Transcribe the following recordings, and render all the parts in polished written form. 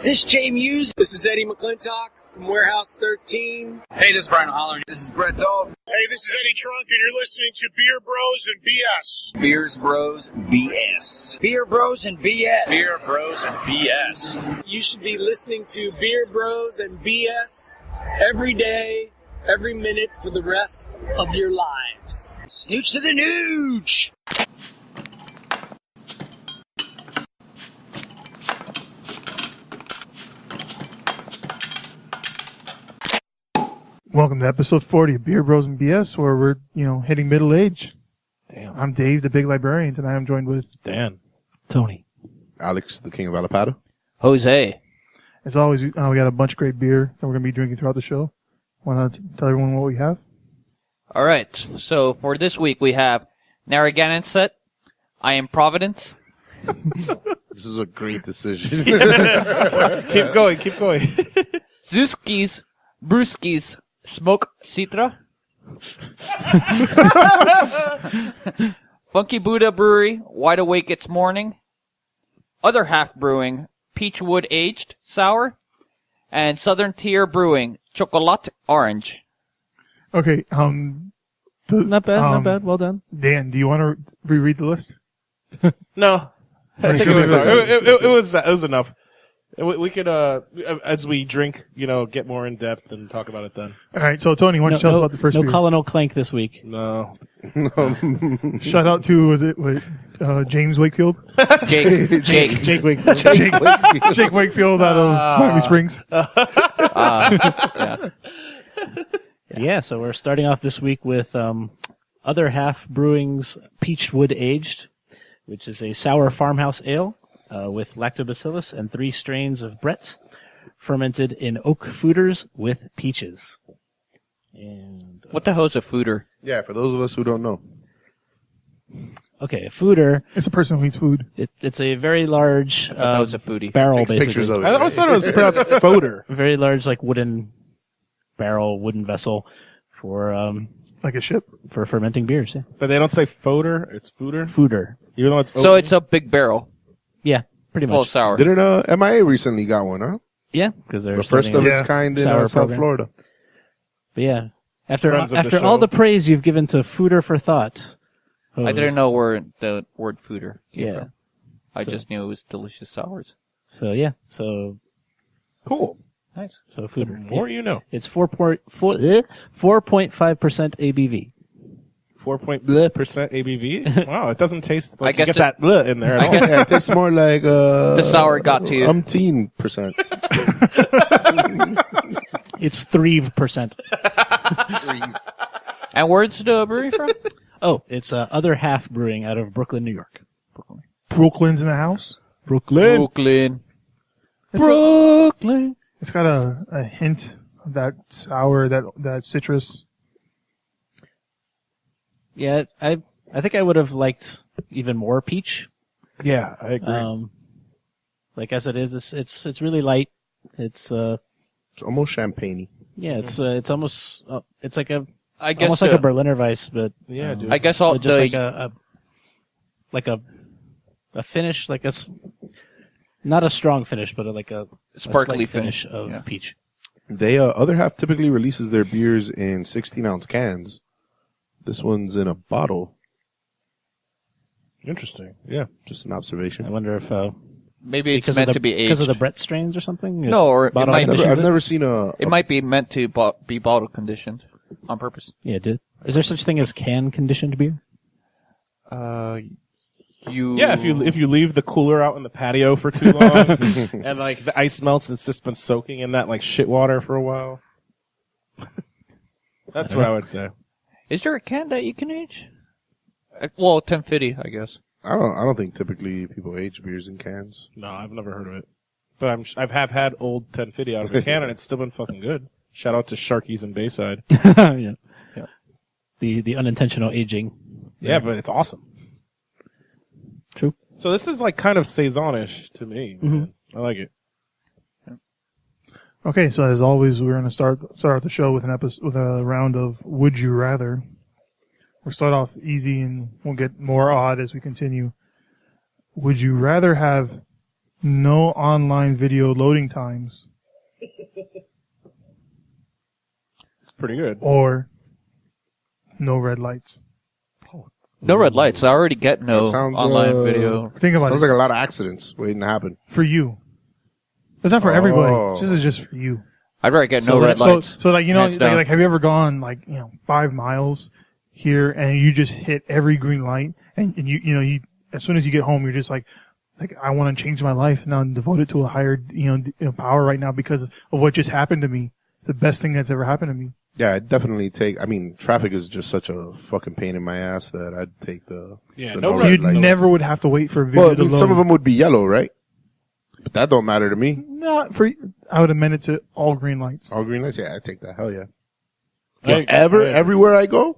This Jay Muse. This is Eddie McClintock from Warehouse 13. Hey, this is Brian Holler. This is Brett Dahl. Hey, this is Eddie Trunk, and you're listening to Beer Bros and BS. Beers Bros BS. Beer Bros and BS. Beer Bros and BS. You should be listening to Beer Bros and BS every day, every minute for the rest of your lives. Snooch to the nooch. Welcome to episode 40 of Beer Bros and BS, where we're, hitting middle age. Damn. I'm Dave, the big librarian. Tonight I'm joined with Dan. Tony. Alex, the king of Alapata. Jose. As always, we got a bunch of great beer that we're going to be drinking throughout the show. Want to tell everyone what we have? All right. So for this week, we have Narragansett, I Am Providence. This is a great decision. Keep going. Zewski's, Brewski's, Smoke Citra. Funky Buddha Brewery, Wide Awake It's Morning. Other Half Brewing, Peachwood Aged Sour. And Southern Tier Brewing, Chocolate Orange. Okay, Not bad. Well done. Dan, do you want to reread the list? No. I think it was enough. We could, as we drink, get more in depth and talk about it then. All right, so Tony, why don't you tell us about the first beer? No Colin O'Clank this week. No. Shout out to, James Wakefield? Jake Wakefield. Jake Wakefield out of Miami Springs. Yeah, so we're starting off this week with Other Half Brewing's Peachwood Aged, which is a sour farmhouse ale with lactobacillus and 3 strains of Brett, fermented in oak fooders with peaches. And What the hell is a fooder? Yeah, for those of us who don't know. okay, a fooder. It's a person who eats food. It's a very large I thought that was a foodie. barrel, Takes basically. pictures of it. I always thought it was pronounced fodder. A very large, wooden barrel, wooden vessel for Like a ship. fermenting beers. Yeah. But they don't say fodder, it's fooder. Fooder. Even though it's So it's a big barrel Yeah, pretty full of much. sour. Didn't MIA recently got one, huh? Yeah, because they're The first starting of a its kind in sour South program. Florida. But yeah, after Friends of the after show. all the praise you've given to Fooder for Thought, I didn't know where the word fooder came Yeah. from. I So- just knew it was delicious sours. So yeah, so cool. Nice. Fooder. More you know. It's 4.5% ABV. 4% ABV. Wow, it doesn't taste like I guess you get that bleh in there. I At all. guess Yeah, it tastes more like the sour got to you. 10%. It's 3%. And where's the brewery from? Oh, it's Other Half Brewing out of Brooklyn, New York. Brooklyn's in the house. Brooklyn. Brooklyn. It's got a hint of that sour, that citrus. Yeah, I think I would have liked even more peach. Yeah, I agree. As it is, it's really light. It's It's almost champagne-y. yeah, it's almost it's like I guess almost like a Berliner Weiss, but Yeah, dude. I guess all just the like a finish, not a strong finish, but a sparkly slight finish of Yeah. peach. They Other Half typically releases their beers in 16-ounce cans. This one's in a bottle. Interesting. Yeah. Just an I observation. wonder if maybe it's meant to be aged. because of the Brett strains or something. No, or it Bottle might conditions I've it? never seen It might be meant to be bottle conditioned on purpose. Yeah, is there such thing as can conditioned beer? Yeah, if you leave the cooler out in the patio for too long and the ice melts and it's just been soaking in that shit water for a while. That's what I would say. Is there a can that you can age? Well, 1050, I guess. I don't think typically people age beers in cans. No, I've never heard of it. But I've had old 1050 out of a can and it's still been fucking good. Shout out to Sharkies and Bayside. Yeah. Yeah. The unintentional aging. Yeah, but it's awesome. True. So this is kind of saison-ish to me. Man. I like it. Okay, so as always, we're going to start out the show with with a round of Would You Rather. We'll start off easy and we'll get more odd as we continue. Would you rather have no online video loading times, Pretty good. or no red lights. No red lights. I already get no That sounds, online video. Think about Sounds it. like a lot of accidents waiting to happen. For you. That's not for everybody. Oh. This is just for you. I'd rather get no So, red so, lights. so like, you know, Hands down. like, have you ever gone, like, 5 miles here and you just hit every green light and you, as soon as you get home, you're just like, I want to change my life now and devote it to a higher, power right now because of what just happened to me. It's the best thing that's ever happened to me. Yeah, I'd definitely take. I mean, traffic is just such a fucking pain in my ass that I'd take the. Yeah, the no So red you lights. never would have to wait for a video Well, I to mean, load. some of them would be yellow, right? But that don't matter to me. Not for, I would amend it to all green lights. All green lights, yeah, I'd take that. Hell yeah. I- Everywhere I go.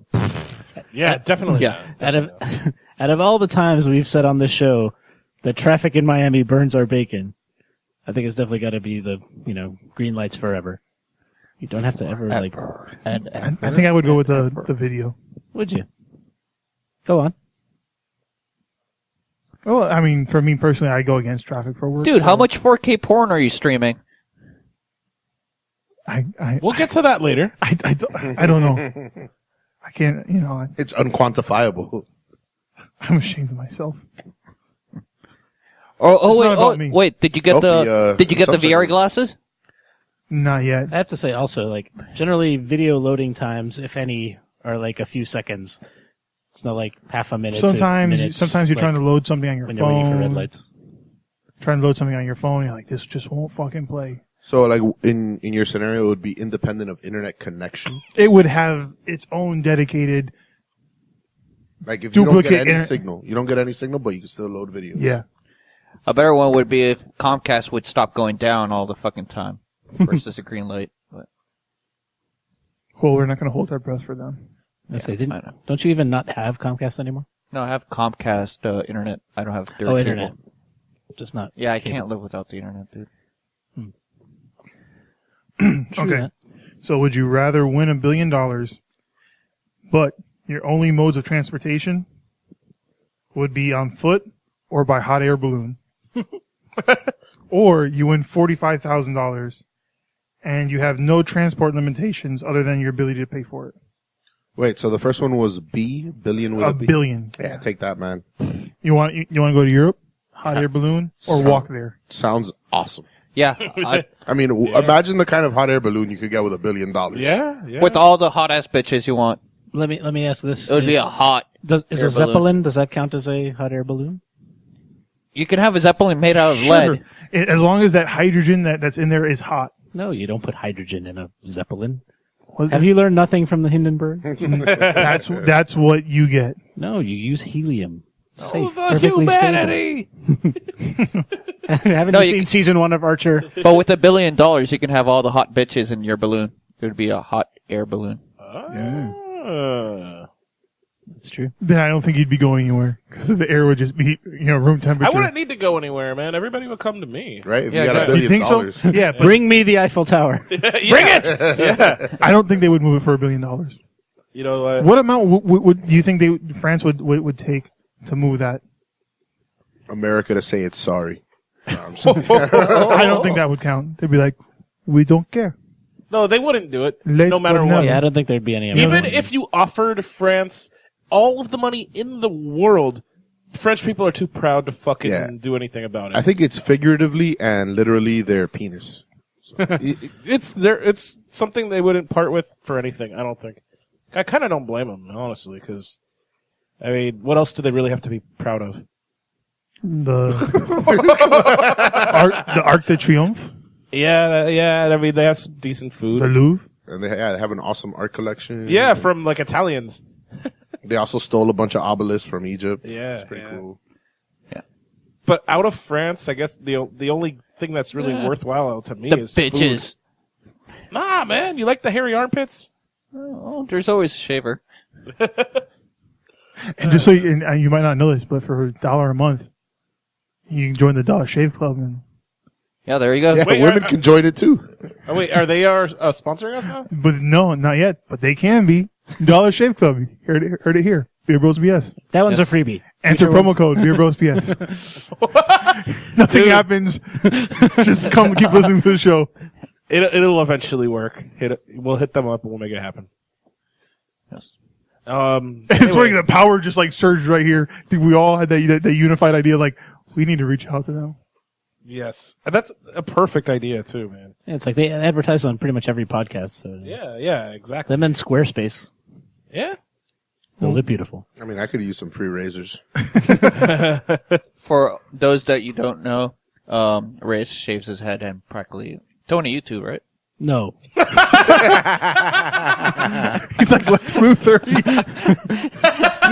Yeah, definitely. Yeah. Out of all the times we've said on this show that traffic in Miami burns our bacon, I think it's definitely got to be the green lights forever. You don't have to ever I think I would go with the video. Would you? Go on. Well, I mean, for me personally, I go against traffic for work. Dude, so how much 4K porn are you streaming? We'll get to that later. I don't know. I can't, It's unquantifiable. I'm ashamed of myself. Oh, It's not about me. wait. Did you get the some VR second. glasses? Not yet. I have to say also, like, generally video loading times, if any, are like a few seconds. It's not like half a minute. Sometimes to you're trying to load something on your when you're waiting for red phone. lights. Trying to load something on your phone, you're like, this just won't fucking play. So, like, in your scenario, it would be independent of internet connection. It would have its own dedicated, Like, if you don't Duplicate get any internet- signal, you don't get any signal, but you can still load video. yeah. A better one would be if Comcast would stop going down all the fucking time versus a green light. But Well, we're not going to hold our breath for them. I say, I know. don't you even not have Comcast anymore? No, I have Comcast internet. I don't have direct Internet. cable. Just not. Yeah, I cable. can't live without the internet, dude. True Okay. that. So would you rather win $1 billion, but your only modes of transportation would be on foot or by hot air balloon? Or you win $45,000 and you have no transport limitations other than your ability to pay for it. Wait, so the first one was billion with a A B? billion. Yeah, take that, man. You want to go to Europe? Hot air balloon or So- walk there? Sounds awesome. Yeah, I mean, imagine the kind of hot air balloon you could get with $1 billion. Yeah. with all the hot ass bitches you want, Let me ask this. it would be a hot. Is air a balloon. Zeppelin, does that count as a hot air balloon? You can have a Zeppelin made out of Sure. lead. As long as that hydrogen that's in there is hot. No, you don't put hydrogen in a Zeppelin. What- Have you learned nothing from the Hindenburg? That's what you get. No, you use helium. It's safe. the Perfectly humanity! Haven't No, you you seen can- season 1 of Archer? But with $1 billion, you can have all the hot bitches in your balloon. It would be a hot air balloon. That's true. Then I don't think you'd be going anywhere because the air would just be, room I temperature. wouldn't need to go anywhere, man. Everybody would come to me. Right? If Yeah, you got yeah. $1 billion. You think so? Yeah, but Bring me the Eiffel Tower. Bring it! Yeah. I don't think they would move it for $1 billion. You know what? What amount would do you think France would take to move that? America to say it's sorry. No, I'm sorry. I don't think that would count. They'd be like, we don't care. No, they wouldn't do it. Let's no matter go what. now. Yeah, I don't think there'd be any. Even if you offered France all of the money in the world, French people are too proud to fucking Yeah. do anything about it. I think it's figuratively and literally their penis. It's something they wouldn't part with for anything. I don't think. I kind of don't blame them, honestly, because I mean, what else do they really have to be proud of? The Arc de Triomphe, Yeah. I mean, they have some decent food. the Louvre. And they have an awesome art collection. Yeah, from like Italians. They also stole a bunch of obelisks from Egypt. Yeah, It's pretty yeah. cool. But out of France, I guess the only thing that's really worthwhile to me The is bitches. food. Nah, man, you like the hairy armpits? Oh, there's always a shaver. And just so you might not know this, but for $1 a month, you can join the Dollar Shave Club. And Yeah, there you go. Yeah, Wait, women can join it too. Oh wait, are they sponsoring us now? but no, not yet. But they can be Dollar Shave Club. Heard it here. Beer Bros BS. That one's a freebie. Enter promo code Beer Bros BS. Nothing happens. Just come keep listening to the show. It'll eventually work. We'll hit them up and we'll make it happen. Yes. It's funny, the power just like surged right here. I think we all had that unified idea, like, we need to reach out to them. Yes. And that's a perfect idea too, man. Yeah, it's like they advertise on pretty much every podcast. So Yeah, exactly. them and Squarespace. Yeah. They'll look beautiful. I mean, I could use some free razors. For those that you don't know, Reyes shaves his head and practically... Tony, you too, right? No. He's like Lex Luthor.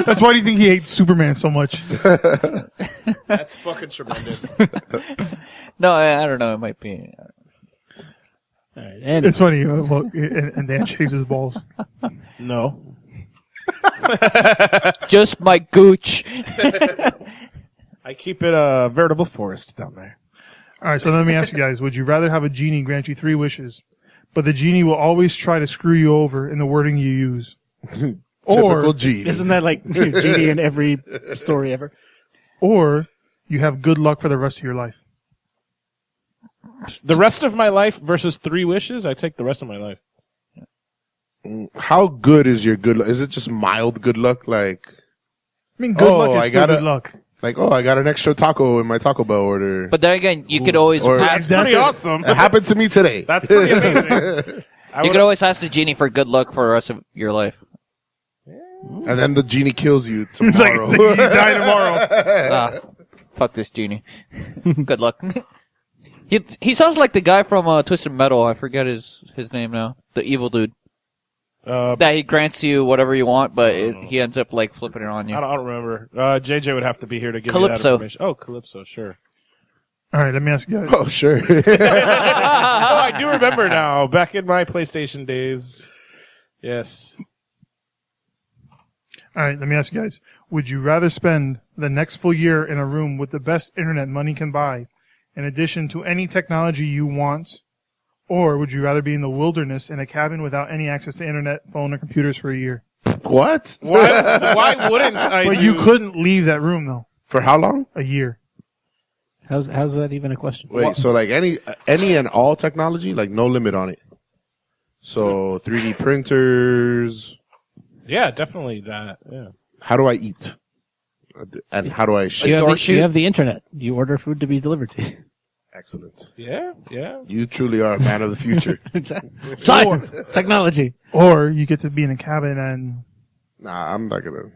That's why do you think he hates Superman so much? That's fucking tremendous. No, I don't know. It might be... All right. And It's funny. And Dan shaves his balls. No. Just my gooch. I keep it a veritable forest down there. All right, so let me ask you guys, would you rather have a genie grant you 3 wishes, but the genie will always try to screw you over in the wording you use? Typical genie. isn't that like Genie in every story ever? Or you have good luck for the rest of your life? The rest of my life versus 3 wishes, I take the rest of my life. How good is your good luck? Is it just mild good luck? Like, I mean, good luck is still good luck. Like, I got an extra taco in my Taco Bell order. But then again, you could always Or- ask... That's pretty awesome. It happened to me today. That's pretty amazing. You could always ask the genie for good luck for the rest of your life. And then the genie kills you It's like, tomorrow. it's like you die tomorrow. Fuck this genie. Good luck. He sounds like the guy from Twisted Metal. I forget his name now. The evil dude. That he grants you whatever you want, but he ends up like flipping it on you. I don't remember. JJ would have to be here to give me Calypso. that information. Oh, Calypso, sure. All right, let me ask you guys. Oh, sure. Oh, I do remember now. Back in my PlayStation days. Yes. All right, let me ask you guys. Would you rather spend the next full year in a room with the best internet money can buy, in addition to any technology you want, or would you rather be in the wilderness in a cabin without any access to internet, phone, or computers for a year? What? Why wouldn't I But you couldn't leave that room, though. For how long? A year. How's that even a question? Wait, so like any and all technology, like no limit on it. So 3D printers. Yeah, definitely that. Yeah. How do I eat? And how do I ship? You have the internet. You order food to be delivered to you. Excellent. Yeah. You truly are a man of the future. Science, technology. Or you get to be in a cabin and Nah, I'm not gonna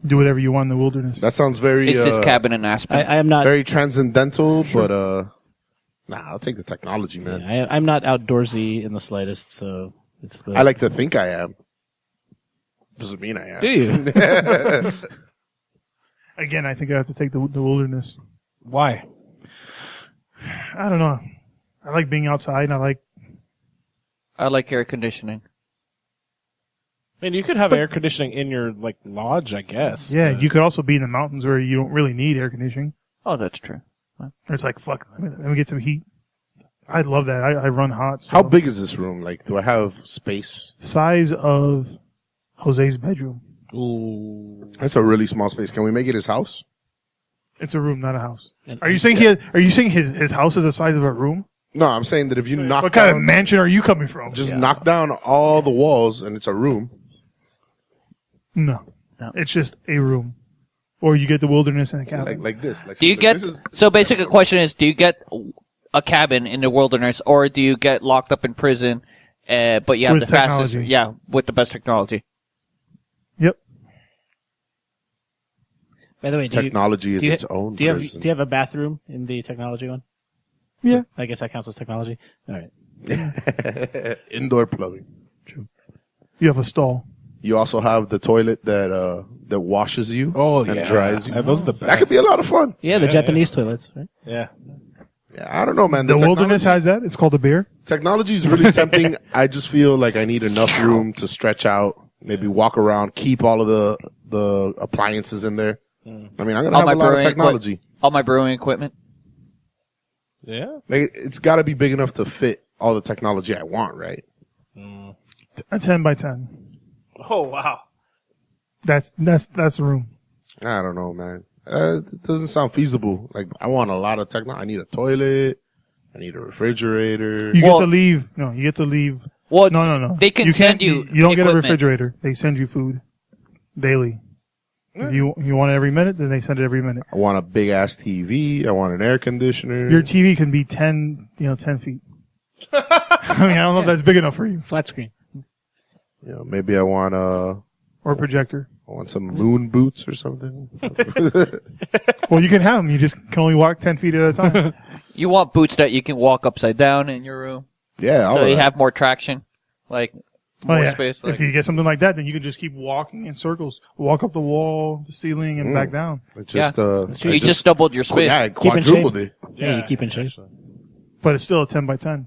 do whatever you want in the wilderness. That sounds very. It's this cabin in Aspen. I am not very transcendental, but I'll take the technology, man. Yeah, I'm not outdoorsy in the slightest, so it's the. I like to think I am. Doesn't mean I am. Do you? Again, I think I have to take the wilderness. Why? I don't know. I like being outside, and I like air conditioning. I mean, you could have air conditioning in your like lodge, I guess. Yeah, you could also be in the mountains where you don't really need air conditioning. Oh, that's true. It's like, fuck, let me get some heat. I love that. I run hot. So. How big is this room? Like, do I have space? Size of Jose's bedroom. Ooh. That's a really small space. Can we make it his house? It's a room, not a house. Are you saying his house is the size of a room? No, I'm saying that if you knock What down, kind of mansion are you coming from? just knock down all the walls and it's a room. No. It's just a room. Or you get the wilderness and a cabin. Like this. Like, Do you get... So basically the question is, do you get a cabin in the wilderness, or do you get locked up in prison, but you have With the fastest... technology. Yeah, with the best technology. Yep. By the way, technology is its own Do you prison. have a bathroom in the technology one? Yeah. I guess that counts as technology. All right. Indoor plumbing. You have a stall. You also have the toilet that washes you and dries you. Those are the best. That could be a lot of fun. Yeah, the Japanese toilets, right? Yeah. Yeah, I don't know, man. The wilderness technology- has that. It's called a beer. Technology is really tempting. I just feel like I need enough room to stretch out, maybe walk around, keep all of the appliances in there. I mean, I'm gonna have a lot of technology. All my brewing equipment. Yeah. Like, it's got to be big enough to fit all the technology I want, right? A 10 by 10. Oh wow. That's the room. I don't know, man. It doesn't sound feasible. Like, I want a lot of technology. I need a toilet. I need a refrigerator. You get to leave. No, you get to leave. Well, no. They can send you. You don't get a equipment. refrigerator. They send you food daily. If you want it every minute, then they send it every minute. I want a big ass TV. I want an air conditioner. Your TV can be 10 feet. I mean, I don't know if that's big enough for you. Flat screen. Maybe I want or a projector. I want some moon boots or something. Well, you can have them. You just can only walk 10 feet at a time. You want boots that you can walk upside down in your room. Yeah, so you have more traction, like more space. If you get something like that, then you can just keep walking in circles, walk up the wall, the ceiling, and back down. You just doubled your space. Yeah, quadrupled it. Yeah, you keep in shape. But it's still a 10 by 10.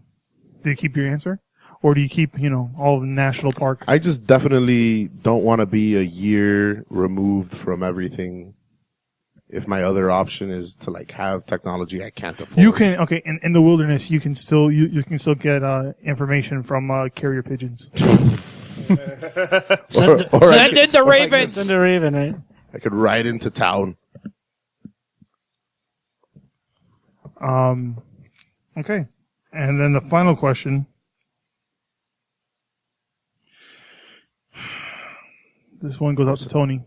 Do you keep your answer? Or do you keep, all the national park? I just definitely don't want to be a year removed from everything. If my other option is to have technology I can't afford. You can, in the wilderness, you can still, you can still get, information from, carrier pigeons. Send in the ravens. Send a raven, right? I could ride into town. Okay. And then the final question. This one goes out to Tony.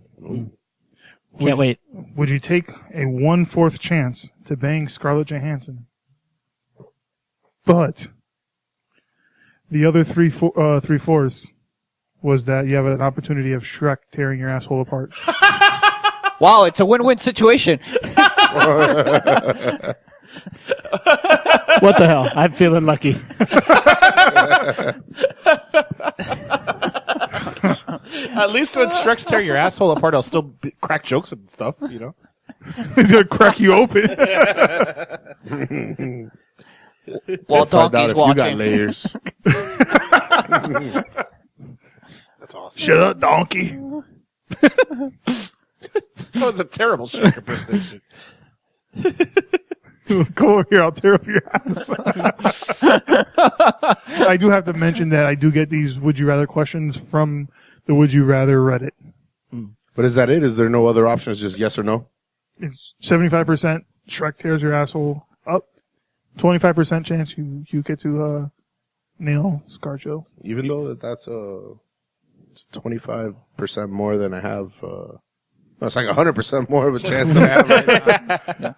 Can't wait. Would you take a 1/4 chance to bang Scarlett Johansson? But the other 3/4 was that you have an opportunity of Shrek tearing your asshole apart. Wow, it's a win-win situation. What the hell? I'm feeling lucky. At least when Shrek's tear your asshole apart, I'll still crack jokes and stuff, He's gonna crack you open. While Donkey's watching. You got layers. That's awesome. Shut up, Donkey. That was a terrible Shrek impersonation. Go over here, I'll tear up your ass. I do have to mention that I do get these Would You Rather questions from the Would You Rather Reddit. But is that it? Is there no other options? Just yes or no? It's 75% Shrek tears your asshole up. 25% chance you get to nail ScarJo. Even though that's it's 25% more than I have. No, it's like 100% more of a chance than I have right now.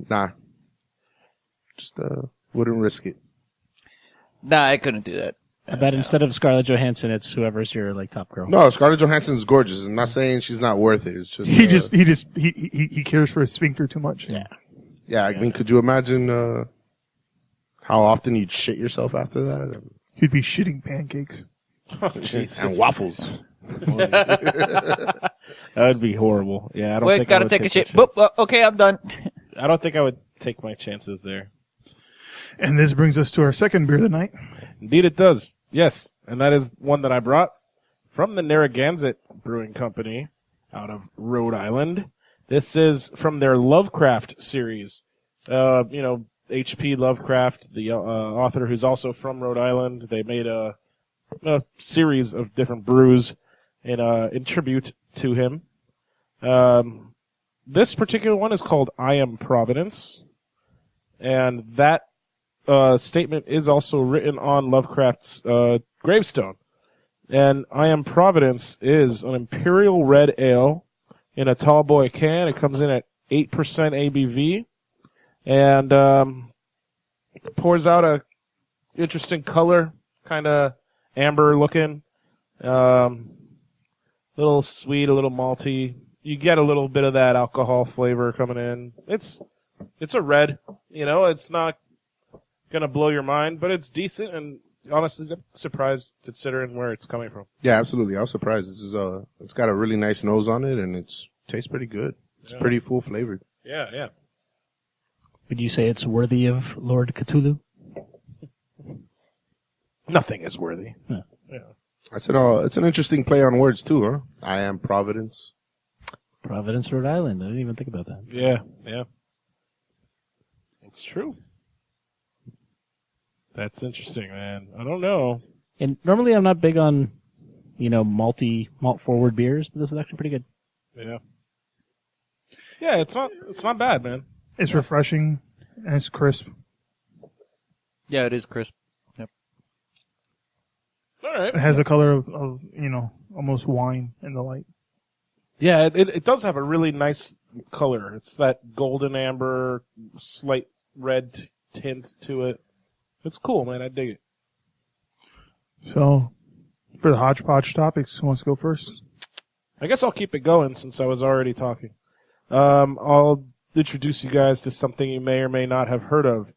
Nah. Just wouldn't risk it. Nah, I couldn't do that. I bet instead of Scarlett Johansson, it's whoever's your top girl. No, Scarlett Johansson's gorgeous. I'm not saying she's not worth it. It's just he cares for his sphincter too much. Yeah. Yeah, I mean, could you imagine how often you'd shit yourself after that? You'd be shitting pancakes. Oh, Jesus. And waffles. That would be horrible. Yeah, I don't Wait, think gotta I would take a that shit. chance. Boop, okay, I'm done. I don't think I would take my chances there. And this brings us to our second beer of the night. Indeed it does. Yes. And that is one that I brought from the Narragansett Brewing Company out of Rhode Island. This is from their Lovecraft series. H.P. Lovecraft, the author who's also from Rhode Island. They made a series of different brews in tribute to him. This particular one is called I Am Providence. And that statement is also written on Lovecraft's gravestone. And I Am Providence is an Imperial Red Ale in a tall boy can. It comes in at 8% ABV. And pours out a interesting color, kind of amber looking. Little sweet, a little malty. You get a little bit of that alcohol flavor coming in. It's a red. It's not gonna blow your mind, but it's decent, and honestly, I'm surprised considering where it's coming from. Yeah, absolutely. I was surprised. This is it's got a really nice nose on it, and tastes pretty good. It's pretty full flavored. Yeah. Would you say it's worthy of Lord Cthulhu? Nothing is worthy. Yeah. I said, it's an interesting play on words too, huh? I Am Providence. Providence, Rhode Island. I didn't even think about that. Yeah. It's true. That's interesting, man. I don't know. And normally I'm not big on malt forward beers, but this is actually pretty good. Yeah. Yeah, it's not bad, man. It's refreshing and it's crisp. Yeah, it is crisp. Yep. All right. It has the color of almost wine in the light. Yeah, it does have a really nice color. It's that golden amber, slight red tint to it. It's cool, man. I dig it. So, for the hodgepodge topics, who wants to go first? I guess I'll keep it going since I was already talking. I'll introduce you guys to something you may or may not have heard of.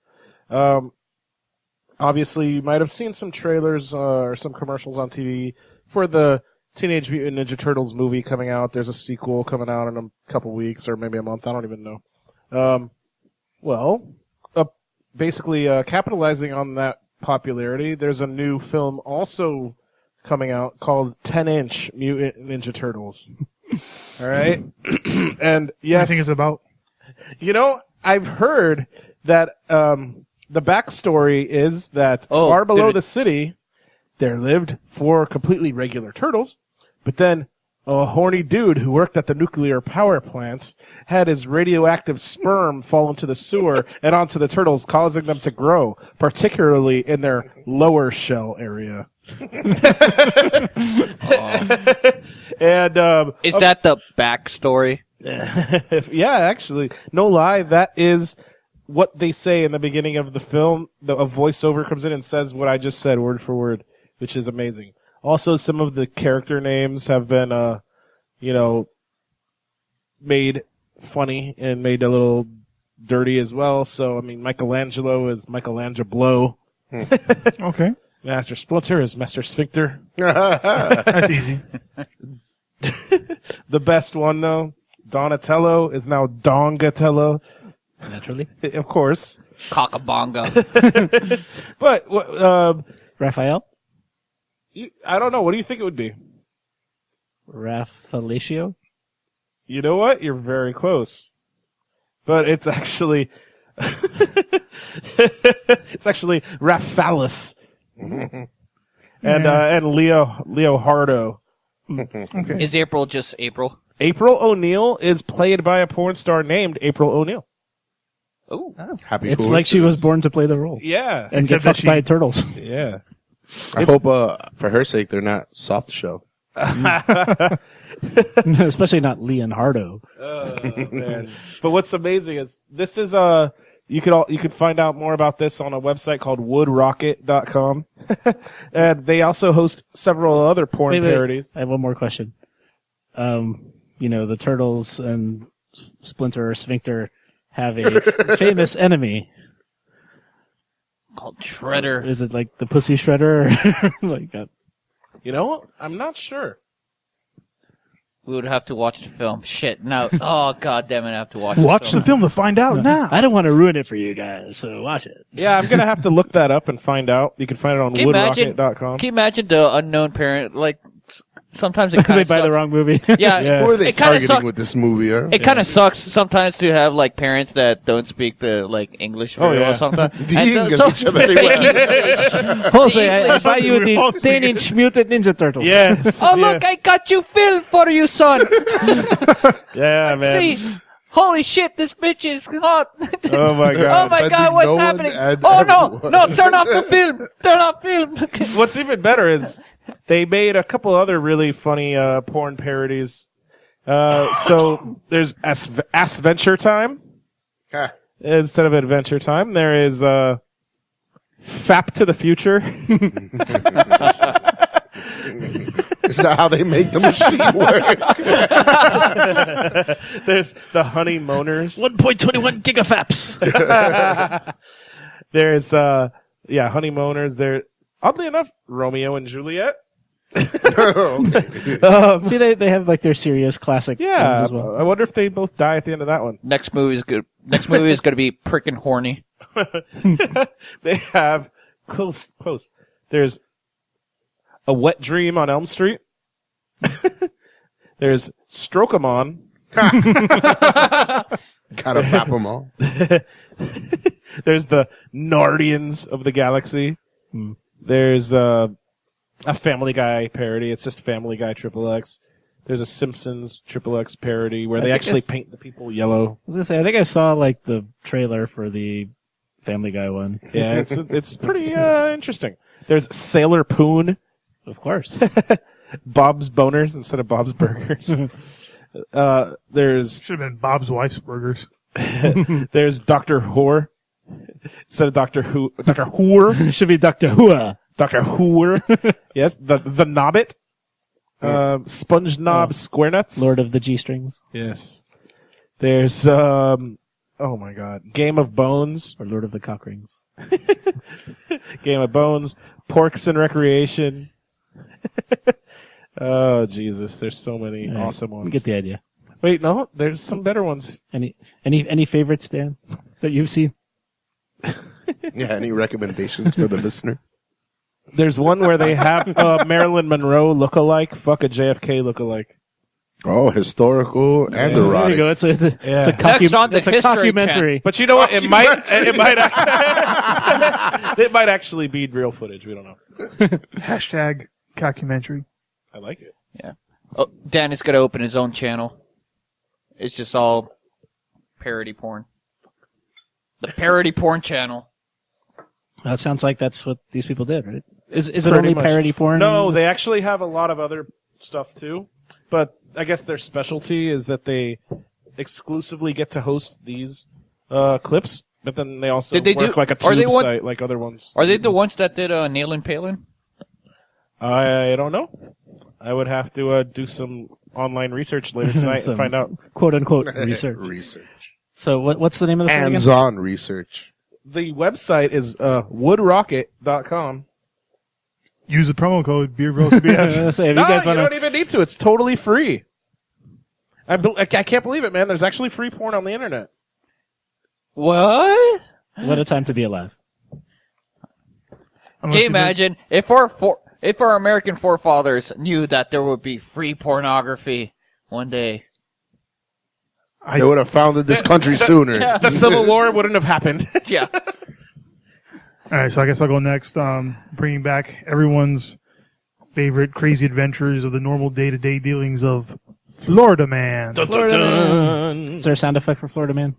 Obviously, you might have seen some trailers or some commercials on TV for the Teenage Mutant Ninja Turtles movie coming out. There's a sequel coming out in a couple weeks or maybe a month. I don't even know. Basically, capitalizing on that popularity, there's a new film also coming out called 10-Inch Mutant Ninja Turtles. All right? And yes. What do you think it's about? I've heard that the backstory is that far below the city, there lived 4 completely regular turtles, but then a horny dude who worked at the nuclear power plant had his radioactive sperm fall into the sewer and onto the turtles, causing them to grow, particularly in their lower shell area. And is that the backstory? Yeah, actually, no lie, that is what they say in the beginning of the film. A voiceover comes in and says what I just said word for word, which is amazing. Also, some of the character names have been, made funny and made a little dirty as well. So, Michelangelo is Michelangelo. Okay. Master Splinter is Master Sphincter. That's easy. The best one, though, Donatello is now Dongatello. Naturally. Of course. Cockabonga. But, Raphael? I don't know. What do you think it would be? Raffalicio? You know what? You're very close. But it's actually... it's actually Raffalis. And Leo Hardo. Okay. Is April just April? April O'Neil is played by a porn star named April O'Neil. Ooh. Happy It's like she was born to play the role. Yeah. And get fucked by turtles. Yeah. I hope, for her sake, they're not soft show. Especially not Leonardo. Oh, man. But what's amazing is this is you could find out more about this on a website called woodrocket.com. And they also host several other porn parodies. I have one more question. The turtles and Splinter or Sphincter have a famous enemy called Shredder. Is it like the Pussy Shredder? Like that? You know what? I'm not sure. We would have to watch the film. Shit, no. Oh, God damn it, I have to watch the film to find out now. I don't want to ruin it for you guys, so watch it. Yeah, I'm going to have to look that up and find out. You can find it on woodrocket.com. Can you imagine the unknown parent, like, sometimes it kind They of buy the wrong movie. Yeah. Yes. Who are they It kinda targeting suck- with this movie? Huh? It kind of sucks sometimes to have, like, parents that don't speak the, like, English very well sometimes. The English very well. Jose, I buy you the 10-inch Mutant Ninja Turtles. Yes. Oh, look, I got you film for you, son. Yeah, man. See, holy shit, this bitch is hot. Oh, my God. Oh, my God, what's no one happening? and Oh, no, everyone. no, turn off the film. Turn off film. What's even better is they made a couple other really funny porn parodies. So there's Ass Venture Time. Huh. Instead of Adventure Time, there is Fap to the Future. Is that how they make the machine work? There's the Honeymooners. 1.21 gigafaps. There's Honeymooners. There, oddly enough, Romeo and Juliet. Okay. See, they have like their serious classic ones Yeah, as well. I wonder if they both die at the end of that one. Next movie is good. Next movie is going to be prickin' horny. They have close. There's A Wet Dream on Elm Street. There's Stroke-a-mon. Gotta fap them all. There's the Nardians of the Galaxy. There's a Family Guy parody. It's just Family Guy XXX. There's a Simpsons XXX parody where they actually paint the people yellow. I was gonna say, I think I saw like the trailer for the Family Guy one. Yeah, it's pretty interesting. There's Sailor Poon, Of course. Bob's Boners instead of Bob's Burgers. There's Should have been Bob's Wife's Burgers. there's Dr. Whore instead of Dr. Whore. Should be Dr. Hua. Dr. Whore. Yes, the Nobbit. Sponge Knob Square Nuts. Lord of the G-Strings. Yes. There's oh my god. Game of Bones. Or Lord of the Cock Rings. Game of Bones. Porks and Recreation. Oh Jesus, there's so many All right, awesome we ones. get the idea. Wait, no, there's some better ones. Any favorites, Dan, that you've seen? Yeah, any recommendations for the listener? There's one where they have Marilyn Monroe look-alike, fuck a JFK look-alike. Oh, historical and There you erotic. go. It's a Next on the History documentary. But you know what? It might it might actually be real footage. We don't know. Hashtag documentary. I like it. Yeah. Oh, Dan is gonna open his own channel. It's just all parody porn. The parody porn channel. That sounds like that's what these people did, right? Is it Pretty only much. parody porn? No, they actually have a lot of other stuff too. But I guess their specialty is that they exclusively get to host these clips. But then they also Did they work do- like a are they tube one- site like other ones. Are they the ones that did Nailin' Palin? I don't know. I would have to do some online research later tonight Some and find out. quote unquote research. Research. So what's the name of the site again? Hands-on research. The website is woodrocket.com. Use the promo code BeerBrosBS. So if No, you guys you want don't even need to. It's totally free. I can't believe it, man. There's actually free porn on the internet. What? what a time to be alive. Unless Can you you imagine if our American forefathers knew that there would be free pornography one day? They would have founded this country sooner. Yeah. The Civil War wouldn't have happened. Yeah. All right, so I guess I'll go next. Bringing back everyone's favorite crazy adventures of the normal day-to-day dealings of Florida Man. Florida Man. Is there a sound effect for Florida Man?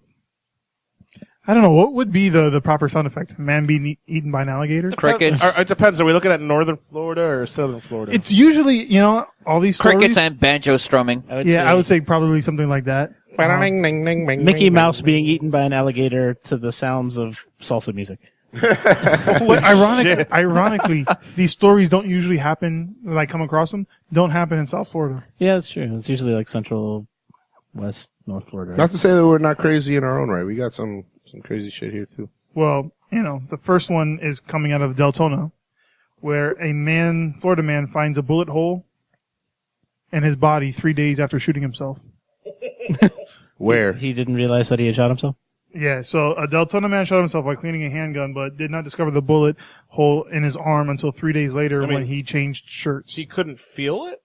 I don't know, what would be the proper sound effect? A man being eaten by an alligator? Crickets. It depends. Are we looking at northern Florida or southern Florida? It's usually, all these stories. Crickets and banjo strumming. I would say probably something like that. Mickey Mouse being eaten by an alligator to the sounds of salsa music. Ironically, these stories don't usually happen, when I come across them, don't happen in South Florida. Yeah, that's true. It's usually like Central, West, North Florida. Right? Not to say that we're not crazy in our own right. We got some crazy shit here too. Well, the first one is coming out of Deltona, where a Florida man finds a bullet hole in his body 3 days after shooting himself. Where? He didn't realize that he had shot himself? Yeah, so a Deltona man shot himself while cleaning a handgun, but did not discover the bullet hole in his arm until 3 days later when he changed shirts. He couldn't feel it?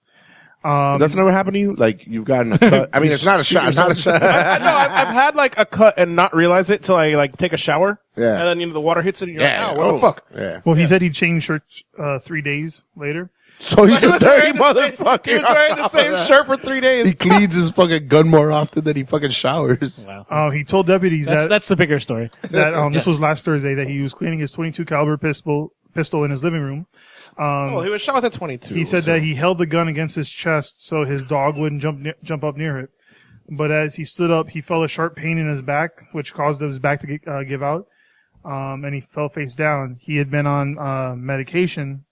That's never happened to you? Like, you've gotten a cut. I mean, it's not a shot. It's not a shot. No, I've had like a cut and not realize it till I like take a shower. Yeah. And then the water hits it and you're like, Yeah. oh, what the fuck? Yeah. Well, he said he changed shirts 3 days later. So he's He a was dirty wearing the same- motherfucker. He was on wearing the top same of that. shirt for 3 days. He cleans his fucking gun more often than he fucking showers. Wow. He told deputies That's the bigger story. that this was last Thursday, that he was cleaning his .22 caliber pistol in his living room. He was shot with a 22. He said that he held the gun against his chest so his dog wouldn't jump up near it. But as he stood up, he felt a sharp pain in his back, which caused his back to give out. And he fell face down. He had been on medication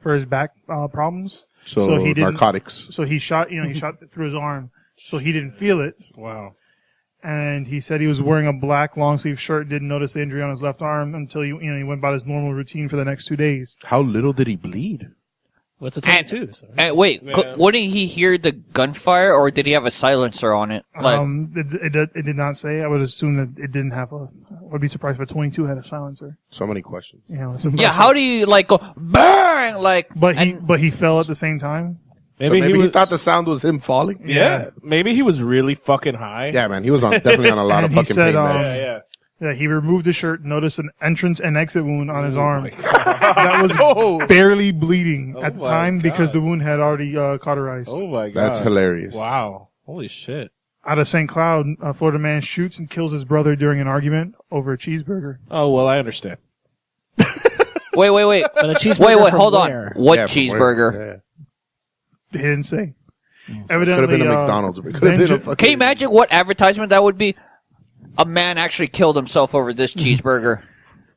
for his back problems. So he didn't, narcotics. So he shot, he shot through his arm. So he didn't feel it. Wow. And he said he was wearing a black long sleeve shirt, didn't notice the injury on his left arm until he went about his normal routine for the next 2 days. How little did he bleed? What's a 22? And wait, Yeah. wouldn't he hear the gunfire, or did he have a silencer on it? Like, It did not say. I would assume that it didn't have I would be surprised if a 22 had a silencer. So many questions. yeah, how do you go bang But he fell at the same time. Maybe, So maybe he was, thought the sound was him falling? Yeah. Maybe he was really fucking high. Yeah, man. He was definitely on a lot of And he fucking said, pain meds. Yeah. Yeah, he removed his shirt, noticed an entrance and exit wound on his arm that was barely bleeding at the time because the wound had already cauterized. Oh my god. That's hilarious. Wow. Holy shit. Out of St. Cloud, a Florida man shoots and kills his brother during an argument over a cheeseburger. Oh, well, I understand. Wait. But a cheeseburger Wait, from hold where? on. What Yeah, from cheeseburger? where? Yeah. They didn't say. Could Evidently, have been a McDonald's. Or it could have been a fucking... Can you imagine what advertisement that would be? A man actually killed himself over this cheeseburger.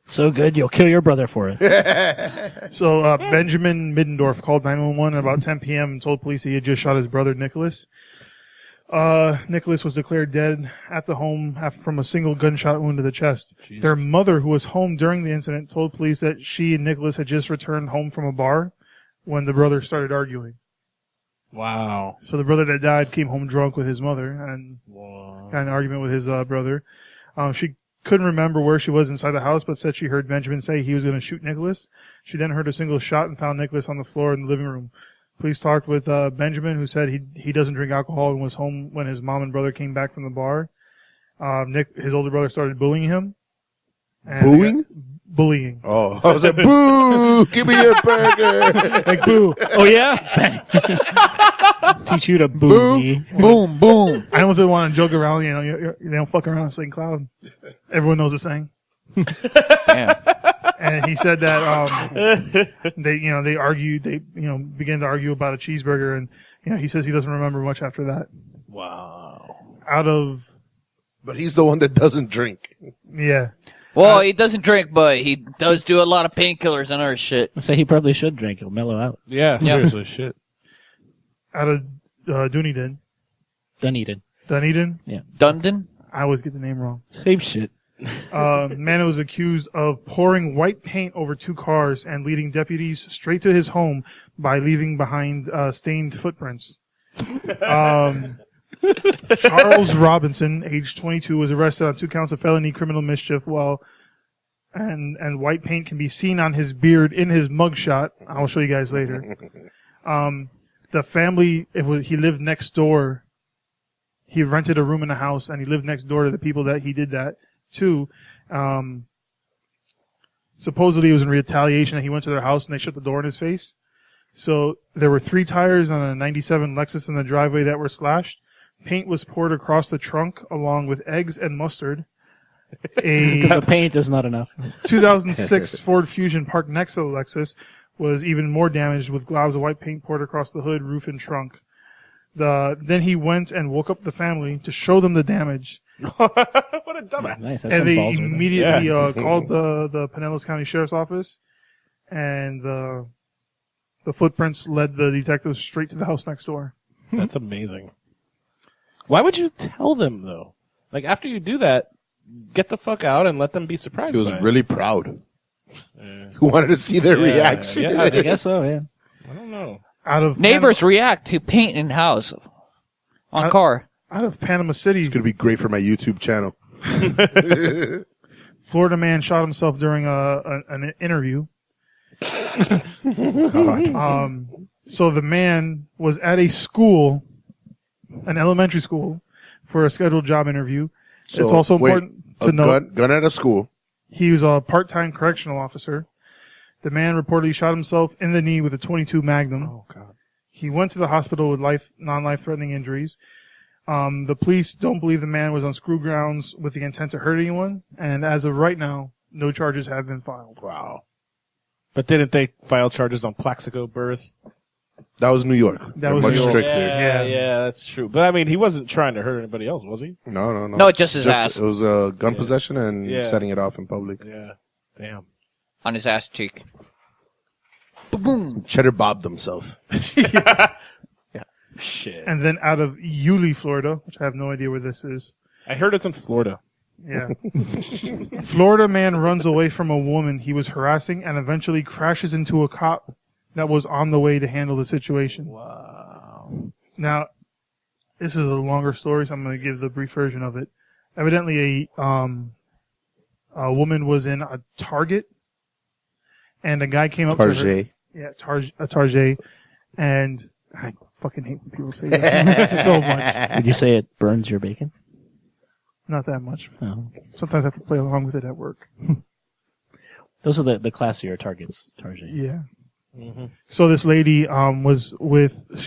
So good, you'll kill your brother for it. So Benjamin Middendorf called 911 at about 10 p.m. and told police he had just shot his brother Nicholas. Nicholas was declared dead at the home from a single gunshot wound to the chest. Jesus. Their mother, who was home during the incident, told police that she and Nicholas had just returned home from a bar when the brothers started arguing. Wow. So the brother that died came home drunk with his mother and got in an argument with his brother. She couldn't remember where she was inside the house, but said she heard Benjamin say he was going to shoot Nicholas. She then heard a single shot and found Nicholas on the floor in the living room. Police talked with Benjamin, who said he doesn't drink alcohol and was home when his mom and brother came back from the bar. His older brother started bullying him. Booing? Bullying. Oh, I was like, boo! Give me your burger! Like, boo. Oh, yeah? Teach you to boo me. Boom, boom. I almost didn't want to joke around, they don't fuck around in St. Cloud. Everyone knows the saying. Yeah. And he said that they argued, began to argue about a cheeseburger, and he says he doesn't remember much after that. Wow. But he's the one that doesn't drink. Yeah. Well, he doesn't drink, but he does do a lot of painkillers and other shit. I say he probably should drink. He'll mellow out. Yeah, seriously, shit. Out of Dunedin. Dunedin? Yeah. Dundon? I always get the name wrong. Same shit. Man was accused of pouring white paint over two cars and leading deputies straight to his home by leaving behind stained footprints. Charles Robinson, age 22, was arrested on 2 counts of felony criminal mischief and white paint can be seen on his beard in his mugshot. I'll show you guys later. The family, he lived next door. He rented a room in the house and he lived next door to the people that he did that to. Supposedly it was in retaliation that he went to their house and they shut the door in his face. So there were 3 tires on a 97 Lexus in the driveway that were slashed. Paint was poured across the trunk along with eggs and mustard. Because the paint is not enough. 2006 Ford Fusion parked next to the Lexus was even more damaged with globs of white paint poured across the hood, roof, and trunk. Then he went and woke up the family to show them the damage. What a dumbass. Nice. And they immediately called the Pinellas County Sheriff's Office, and the footprints led the detectives straight to the house next door. That's amazing. Why would you tell them, though? Like, after you do that, get the fuck out and let them be surprised. He was by it. really proud. Who wanted to see their reaction? Yeah, I guess so, yeah. I don't know. Neighbors react to paint in house on car. Out of Panama City. It's going to be great for my YouTube channel. Florida man shot himself during an interview. So the man was at a school, an elementary school, for a scheduled job interview. So, it's also important to note gun at a school. he was a part-time correctional officer. The man reportedly shot himself in the knee with a .22 Magnum. Oh God! He went to the hospital with non-life-threatening injuries. The police don't believe the man was on screw grounds with the intent to hurt anyone, and as of right now, no charges have been filed. Wow. But didn't they file charges on Plaxico Burris? That was New York. That They're was much New York. stricter. Yeah, that's true. But I mean, he wasn't trying to hurt anybody else, was he? No. No, just his ass. It was gun possession and setting it off in public. Yeah. Damn. On his ass cheek. Boom. Cheddar bobbed himself. Shit. And then out of Yulee, Florida, which I have no idea where this is. I heard it's in Florida. Yeah. Florida man runs away from a woman he was harassing and eventually crashes into a cop that was on the way to handle the situation. Wow. Now, this is a longer story, so I'm going to give the brief version of it. Evidently, a woman was in a Target, and a guy came up to her. Yeah, a Target. And I fucking hate when people say that so much. Would you say it burns your bacon? Not that much. Oh. Sometimes I have to play along with it at work. Those are the classier targets, Tarjay. Yeah. Mm-hmm. So this lady was with, I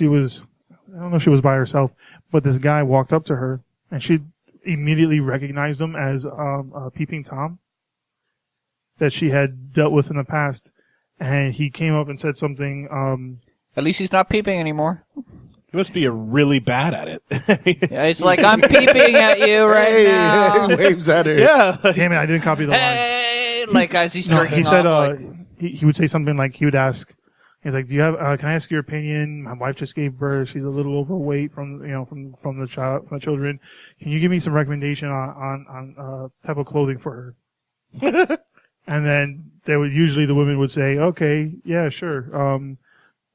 don't know if she was by herself, but this guy walked up to her, and she immediately recognized him as Peeping Tom that she had dealt with in the past. And he came up and said something. At least he's not peeping anymore. He must be really bad at it. Yeah, it's like, I'm peeping at you right now. He waves at her. Yeah. Damn it, I didn't copy the line. Hey, like as he's No, jerking he said, off, he would say something like, he would ask, he's like, do you have, can I ask your opinion? My wife just gave birth. She's a little overweight from the children. Can you give me some recommendation on type of clothing for her? And then the women would say, okay, yeah, sure.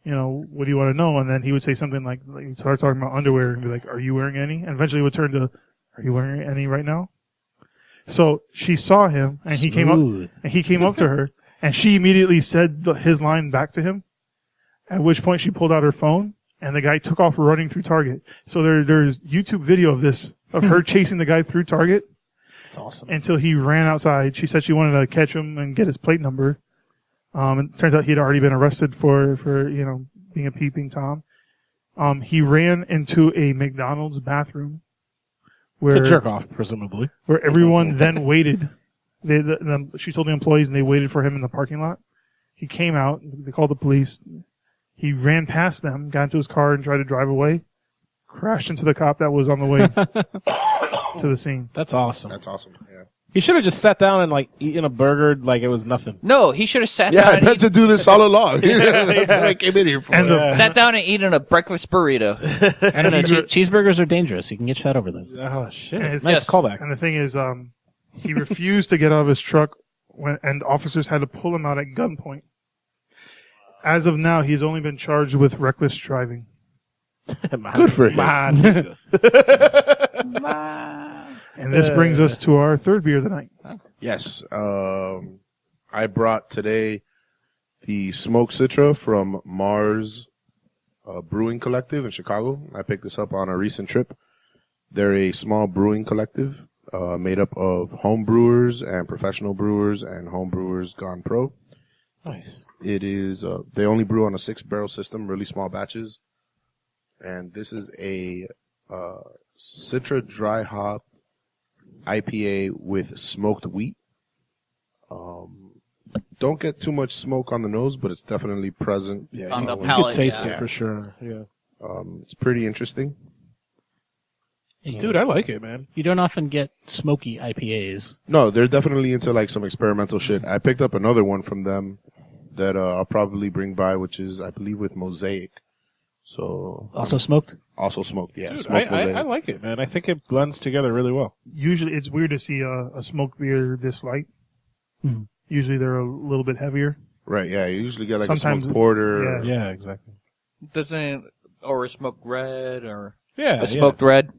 What do you want to know? And then he would say something like he'd start talking about underwear and be like, are you wearing any? And eventually it would turn to, are you wearing any right now? So she saw him and he came up to her and she immediately said his line back to him. At which point she pulled out her phone and the guy took off running through Target. So there's YouTube video of her chasing the guy through Target. That's awesome. Until he ran outside. She said she wanted to catch him and get his plate number. And it turns out he'd already been arrested for being a Peeping Tom. He ran into a McDonald's bathroom where To jerk off, presumably. where everyone then waited. She told the employees and they waited for him in the parking lot. He came out. They called the police. He ran past them, got into his car and tried to drive away. Crashed into the cop that was on the way to the scene. That's awesome. That's awesome. Yeah. He should have just sat down and eaten a burger like it was nothing. No, he should have sat Yeah, down I and meant to do this all along. That's what I came in here for. sat down and eaten a breakfast burrito. I don't know. Cheeseburgers are dangerous. You can get shot over those. Oh, shit. And Nice callback. And the thing is, he refused to get out of his truck and officers had to pull him out at gunpoint. As of now, he's only been charged with reckless driving. Good for him. And this brings us to our third beer of the night. Yes. I brought today the Smoked Citra from Marz Brewing Collective in Chicago. I picked this up on a recent trip. They're a small brewing collective made up of home brewers and professional brewers and home brewers gone pro. Nice. It is, they only brew on a 6-barrel system, really small batches. And this is a Citra dry hop IPA with smoked wheat. Don't get too much smoke on the nose, but it's definitely present. Yeah, On the you palate, could taste yeah. it for sure. Yeah. It's pretty interesting. Dude, I like it, man. You don't often get smoky IPAs. No, they're definitely into like some experimental shit. I picked up another one from them that I'll probably bring by, which is, I believe, with Mosaic. So Also smoked? also smoked, yeah. Dude, Smoked Mosaic. I like it, man. I think it blends together really well. Usually, it's weird to see a smoked beer this light. Mhm. Usually, they're a little bit heavier. Right, yeah. You usually get like Sometimes- a smoked porter. yeah. Yeah, exactly. Doesn't or a smoked red or Yeah, a smoked red.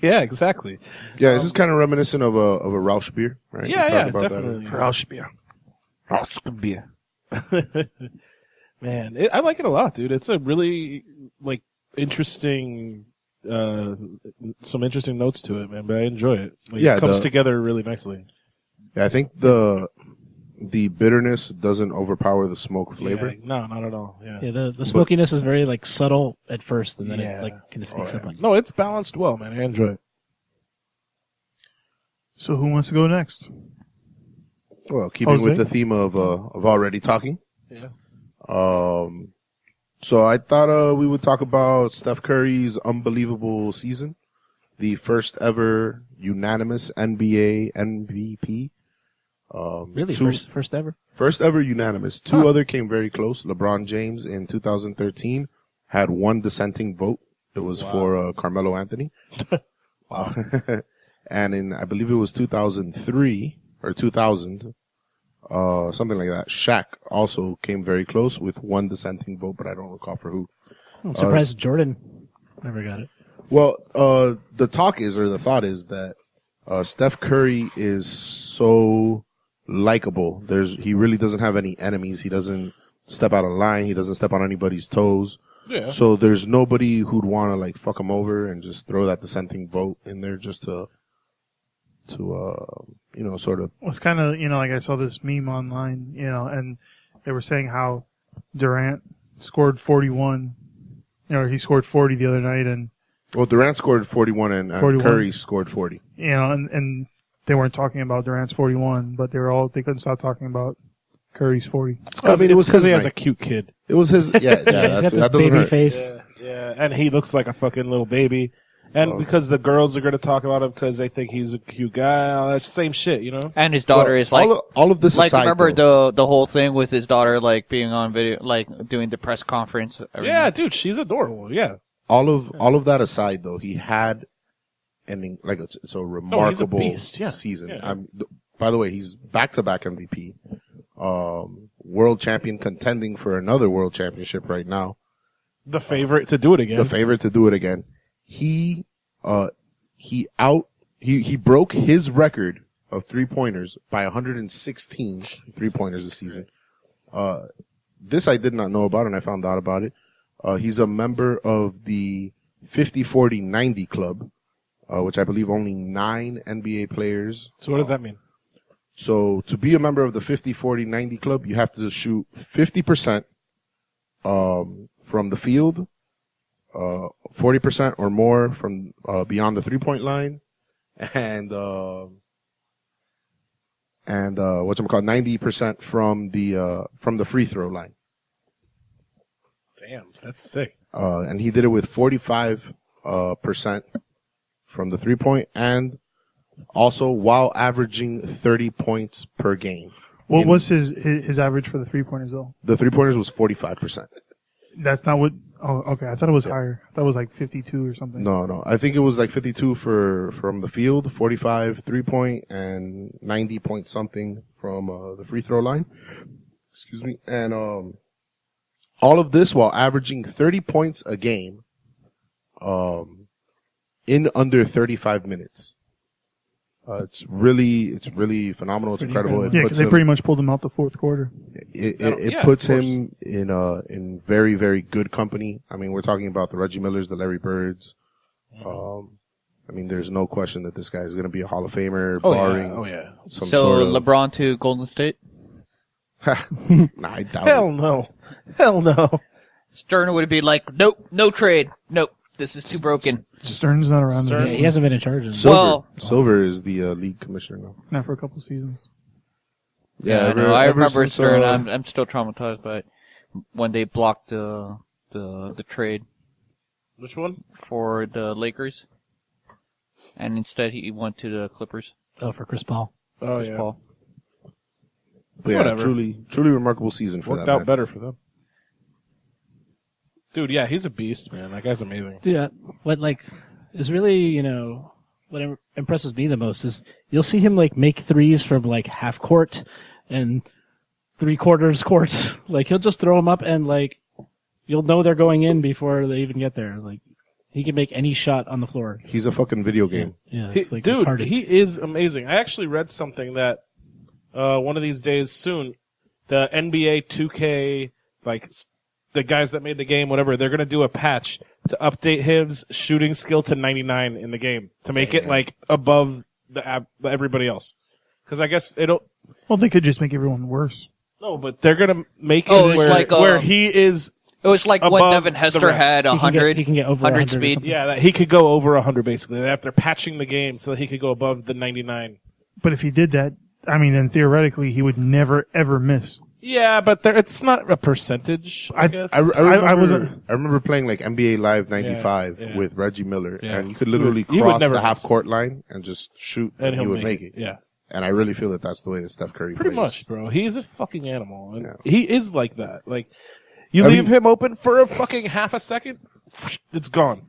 Yeah, exactly. Yeah, this is kind of reminiscent of a Rausch beer, right? Yeah, We yeah, talked about that. definitely. Rausch beer. Man, I like it a lot, dude. It's a really interesting, some interesting notes to it, man. But I enjoy it. Yeah, it comes the- together really nicely. Yeah, I think the bitterness doesn't overpower the smoke flavor. Yeah, no, not at all. Yeah. Yeah, the smokiness is very subtle at first, and then Yeah. it kind of sneaks up on you. No, it's balanced well, man. I enjoy it. So who wants to go next? Well, keeping Jose? with the theme of already talking. Yeah. So I thought we would talk about Steph Curry's unbelievable season, the first ever unanimous NBA MVP. Really, two- first ever? First ever unanimous. Two other came very close. LeBron James in 2013 had one dissenting vote. It was for Carmelo Anthony. Wow. And in, I believe it was 2003 or 2000, something like that, Shaq also came very close with one dissenting vote, but I don't recall for who. I'm surprised Jordan never got it. Well, the thought is that Steph Curry is so likable. He really doesn't have any enemies. He doesn't step out of line. He doesn't step on anybody's toes. Yeah. So there's nobody who'd want to fuck him over and just throw that dissenting vote in there just to sort of. It's kind of, like I saw this meme online, and they were saying how Durant scored 41, he scored 40 the other night, and Well, Durant scored 41 and 41. Curry scored 40. and they weren't talking about Durant's 41, but they couldn't stop talking about Curry's 40. I mean, it was because his he has night. a cute kid. It was his. Yeah, He's got that this doesn't baby hurt. face. Yeah, and he looks like a fucking little baby. And because the girls are going to talk about him because they think he's a cute guy, all that same shit, And his daughter is like, all of this like aside, remember though, the whole thing with his daughter like being on video, like doing the press conference. Yeah, dude, she's adorable. Yeah. all of that aside, though, he had it's a remarkable beast, yeah. season. Yeah. By the way, he's back-to-back MVP, world champion, contending for another world championship right now. The favorite to do it again. The favorite to do it again. He broke his record of 3-pointers by 116 3-pointers this season. This I did not know about, and I found out about it. He's a member of the 50-40-90 club, which I believe only 9 NBA players. So what does that mean? So to be a member of the 50-40-90 club, you have to shoot 50% from the field, 40% or more from beyond the 3-point line, and 90% from the free throw line. Damn, that's sick. And he did it with 45% from the 3-point, and also while averaging 30 points per game. What was his average for the 3-pointers though? The 3-pointers was 45%. That's not what. Oh, okay. I thought it was higher. I thought it was like 52 or something. No. I think it was like 52 from the field, 45 3-point, and 90 point something from the free throw line. Excuse me. And all of this while averaging 30 points a game in under 35 minutes. It's really phenomenal. It's incredible. Yeah, because they pretty much pulled him out the fourth quarter. It puts him in very, very good company. I mean, we're talking about the Reggie Millers, the Larry Birds. I mean, there's no question that this guy is going to be a Hall of Famer, barring some So sort of... LeBron to Golden State? Nah, I doubt Hell it. no. Hell no. Stern would be like, nope, no trade. Nope, this is too broken. Stern's not around Yeah, there. he hasn't been in charge of Silver is the league commissioner now. Not for a couple seasons. Yeah, I know. I remember Stern. I'm still traumatized by it. When they blocked the trade. Which one? For the Lakers. And instead he went to the Clippers. Oh, for Chris Paul. Oh, Chris yeah. Paul. But yeah, Whatever. truly remarkable season for Worked that out man. better for them. Dude, yeah, he's a beast, man. That guy's amazing. Dude, what is really, what impresses me the most is you'll see him make threes from half court and 3/4 court. He'll just throw them up and you'll know they're going in before they even get there. He can make any shot on the floor. He's a fucking video game. Yeah, it's Dude, retarded. he is amazing. I actually read something that one of these days soon, the NBA 2K, the guys that made the game, whatever, they're going to do a patch to update his shooting skill to 99 in the game to make it above everybody else. Because I guess it'll. Well, they could just make everyone worse. No, but they're going to make it Oh, it's where he is. It was like when above Devin the Hester rest. had 100. He can get over 100 100 or speed. something. Yeah, that he could go over 100 basically. After patching the game so that he could go above the 99. But if he did that, I mean, then theoretically he would never ever miss. Yeah, but it's not a percentage, I guess. I remember playing NBA Live 95 Yeah. with Reggie Miller, Yeah. and you could literally He would cross never the miss. half court line and just shoot, and he'll he would make it. Yeah. And I really feel that that's the way that Steph Curry Pretty plays. much, bro. He's a fucking animal. And Yeah. he is like that. You leave him open for a fucking half a second, it's gone.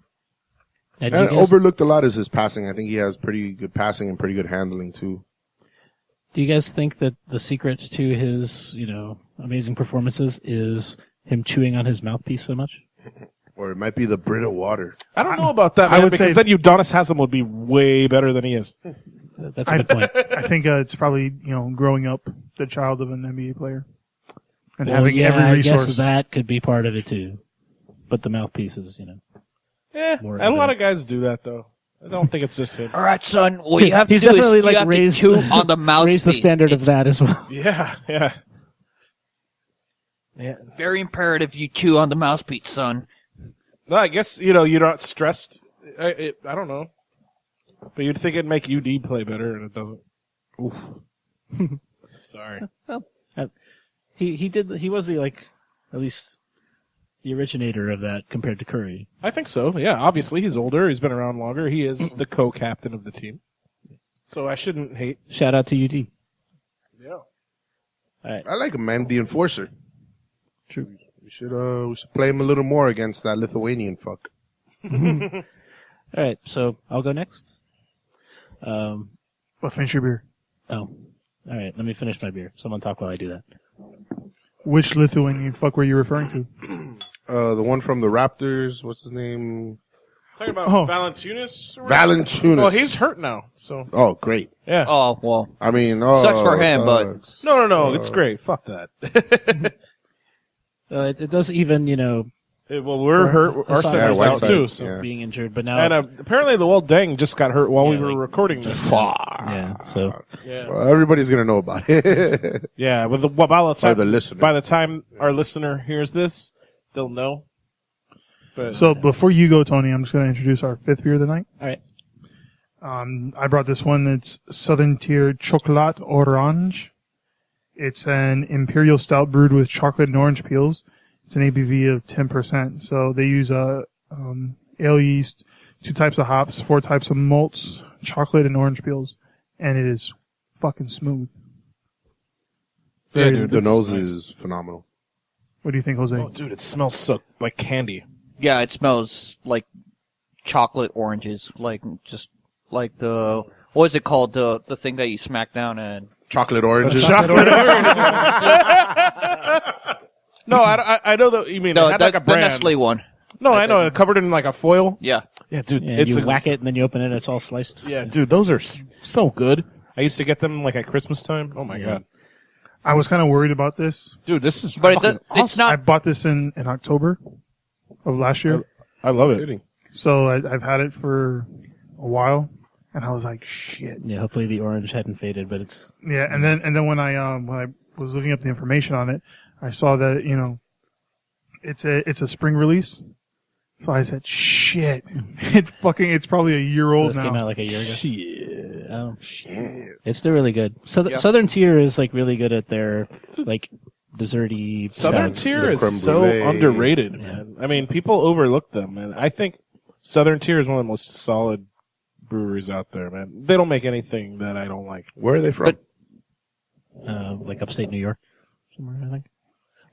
And And do you guys- overlooked a lot is his passing. I think he has pretty good passing and pretty good handling too. Do you guys think that the secret to his, amazing performances is him chewing on his mouthpiece so much? Or it might be the Brita water. I don't know about that, I man, would because say- then Udonis Haslem would be way better than he is. That's a good point. I think it's probably growing up the child of an NBA player and Well, having yeah, every I resource. guess that could be part of it too. But the mouthpiece is, Yeah, More and a lot than- of guys do that, though. I don't think it's just him. All right, son. What you have to He's do is definitely, you like, have raised- to chew on the mouthpiece. Raise the standard of that as well. Yeah, yeah. Yeah. Very imperative you chew on the mouthpiece, son. No, I guess, you're not stressed. I don't know. But you'd think it'd make UD play better, and it doesn't. Oof. Sorry. Well, he was the, like, at least the originator of that compared to Curry. I think so. Yeah, obviously he's older. He's been around longer. He is the co-captain of the team. So I shouldn't hate. Shout out to UD. Yeah. I like him, man. The enforcer. True. We should play him a little more against that Lithuanian fuck. All right, so I'll go next. Well, finish your beer. Oh, all right. Let me finish my beer. Someone talk while I do that. Which Lithuanian fuck were you referring to? The one from the Raptors. What's his name? Talking about Valanciunas? Valanciunas. Well, he's hurt now, so. Oh, great. Yeah. Oh, well. I mean, Sucks for him, but. sucks. No, it's great. Fuck that. It does even, Well, we're hurt. Our center's out Whiteside, too, so. yeah. being injured, but now And apparently the Deng just got hurt while we were like- recording this. yeah, so Yeah. Well, everybody's gonna know about it. Yeah, by the time, Or the listener. by the time our listener hears this, they'll know. But So before you go, Tony, I'm just going to introduce our fifth beer of the night. all right. I brought this one. It's Southern Tier Chocolat Orange. It's an imperial stout brewed with chocolate and orange peels. It's an ABV of 10%. So they use ale yeast, 2 types of hops, 4 types of malts, chocolate and orange peels, and it is fucking smooth. Yeah, Very- dude, The it's nose nice. is phenomenal. What do you think, Jose? Oh, dude, it smells so like candy. Yeah, it smells like chocolate oranges. Just like the. What is it called? The thing that you smack down and. Chocolate oranges. No, I know that you mean No, it had like a the brand. Nestle one. No, I know. Covered in like a foil. Yeah. Yeah, dude. Yeah, it's you whack it and then you open it and it's all sliced. Yeah, dude. Those are so good. I used to get them like at Christmas time. Oh my god, I was kind of worried about this. dude. This is But fucking it's I not. bought this in October of last year. I love it. So I've had it for a while, and I was like, shit. Yeah, hopefully the orange hadn't faded, but it's Yeah, and then when I was looking up the information on it, I saw that it's a spring release. So I said, shit, it's probably a year so old this now. came out like a year ago. Shit. Oh, shit. It's still really good. Southern Tier is like really good at their like desserty Southern stouts. Tier the is creme so brulee. underrated, man. I mean, people overlook them, and I think Southern Tier is one of the most solid breweries out there, man. They don't make anything that I don't like. Where are they from? Like upstate New York, somewhere I think.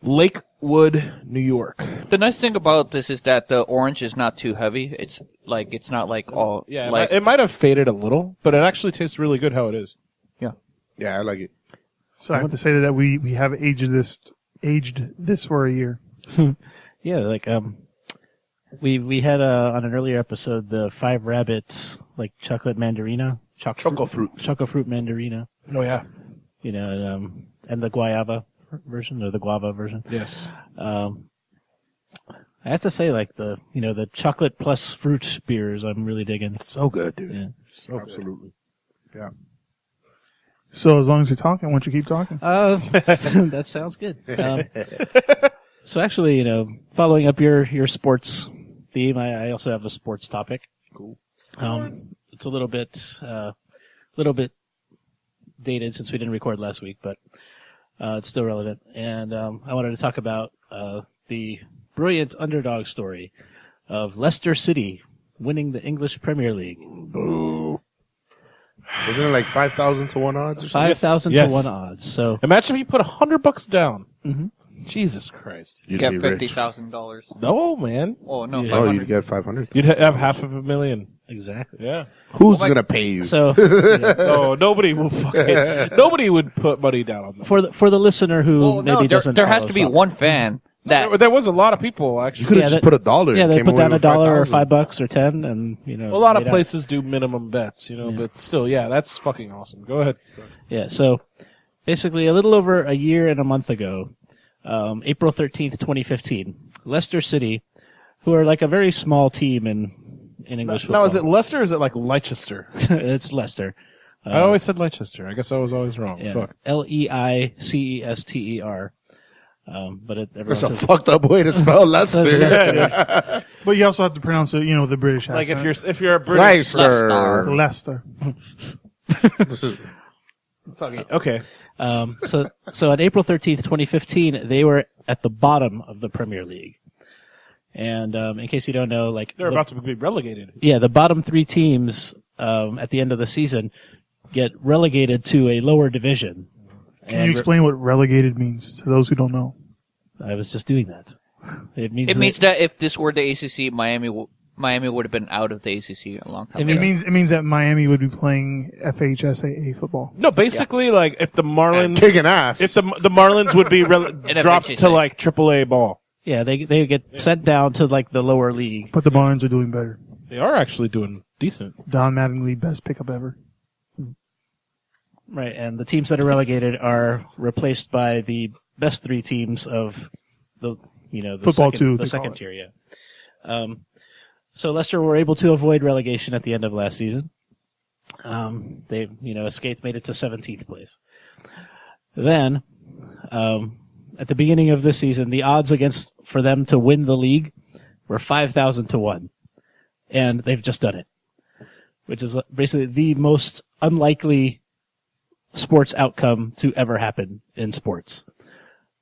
Lakewood, New York. The nice thing about this is that the orange is not too heavy. It's not like all. Yeah, like it might have faded a little, but it actually tastes really good how it is. Yeah, I like it. So I have to say that we have aged this for a year. Yeah, like we had on an earlier episode the 5 Rabbits like chocolate mandarina, Choco fruit. choco fruit mandarina, Oh yeah. And the guayaba version or the guava version. Yes. I have to say, like the chocolate plus fruit beers, I'm really digging. So good, dude. Yeah. So absolutely. Yeah. So as long as you're talking, why don't you keep talking? That sounds good. So actually, following up your sports theme, I also have a sports topic. Cool. It's a little bit dated since we didn't record last week, but it's still relevant. And I wanted to talk about the brilliant underdog story of Leicester City winning the English Premier League. Boo. Wasn't it like 5,000 to 1 odds or something? 5,000 Yes. to 1 odds. So Imagine if you put $100 down. Mhm. Jesus Christ. You'd get be rich. $50,000. No, man. Oh no, Yeah. Oh, 500. you'd get 500. You'd have $500,000. exactly. Yeah. Who's Oh my- gonna pay you? So yeah. Oh, nobody will fucking. Nobody would put money down on that. for the listener who Well, maybe no, doesn't, there has follow to be soccer. one fan that. There was a lot of people You actually. could have Yeah, just that- put $1. Yeah, and they came put away down with $1 or 5,000. $5 or 10, and A lot of made out. places do minimum bets, but still, yeah, that's fucking awesome. Go ahead. Yeah, so basically a little over a year and a month ago, April 13th, 2015, Leicester City, who are like a very small team in in English Now, football. is it Leicester or is it like Leicester? It's Leicester. I always said Leicester. I guess I was always wrong. Yeah. Fuck. Leicester. But everyone That's a says, fucked up way to spell Leicester. Leicester. But you also have to pronounce it, the British Like accent. if you're a British. Leicester. Leicester. Okay. So on April 13th, 2015, they were at the bottom of the Premier League. And in case you don't know, like They're about to be relegated. yeah, the bottom three teams at the end of the season get relegated to a lower division. Can you explain what relegated means to those who don't know? I was just doing that. It means that if this were the ACC, Miami would have been out of the ACC a long time ago. It means that Miami would be playing FHSAA football. No, basically, like if the Marlins Kicking ass. if the Marlins would be dropped FHSA. to like AAA ball. Yeah, they get sent down to like the lower league. But the Barons are doing better. They are actually doing decent. Don Mattingly, best pickup ever. Right, and the teams that are relegated are replaced by the best three teams of the Football second, two, the they call second it. tier. Yeah. So Leicester were able to avoid relegation at the end of last season. They escaped, made it to 17th place. Then, at the beginning of this season, the odds for them to win the league were 5,000 to 1, and they've just done it, which is basically the most unlikely sports outcome to ever happen in sports.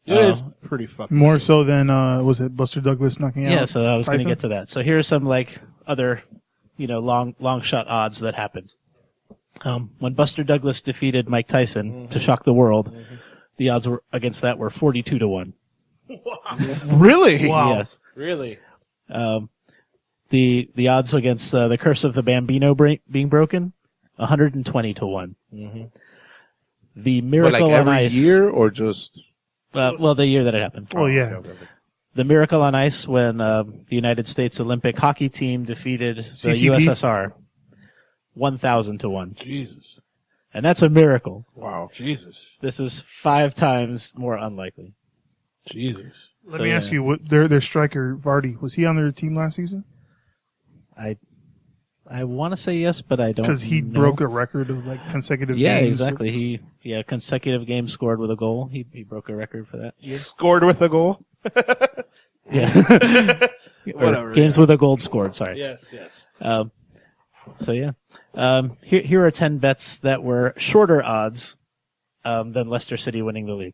It is pretty fucking. More so than, was it Buster Douglas knocking out? Yeah, so I was going to Tyson? get to that. So here are some like other, long shot odds that happened. When Buster Douglas defeated Mike Tyson to shock the world, the odds against that were 42 to 1. Really? Wow. Yes. Really? The odds against the Curse of the Bambino being broken, 120 to 1. The But Miracle like on every Ice. year or just The year that it happened. Oh, yeah. The Miracle on Ice when the United States Olympic hockey team defeated the CCP? USSR, 1,000 to 1. Jesus. And that's a miracle. Wow. Jesus. This is 5 times more unlikely. Jesus. Let me ask you, what their striker, Vardy, was he on their team last season? I want to say yes, but I don't. Because he know. broke a record of like consecutive Yeah, games. exactly. Consecutive games scored with a goal. He broke a record for that. Scored with a goal. Yeah. Whatever. Games with a goal scored. Sorry. Yes. Yes. So yeah. Here are 10 bets that were shorter odds than Leicester City winning the league.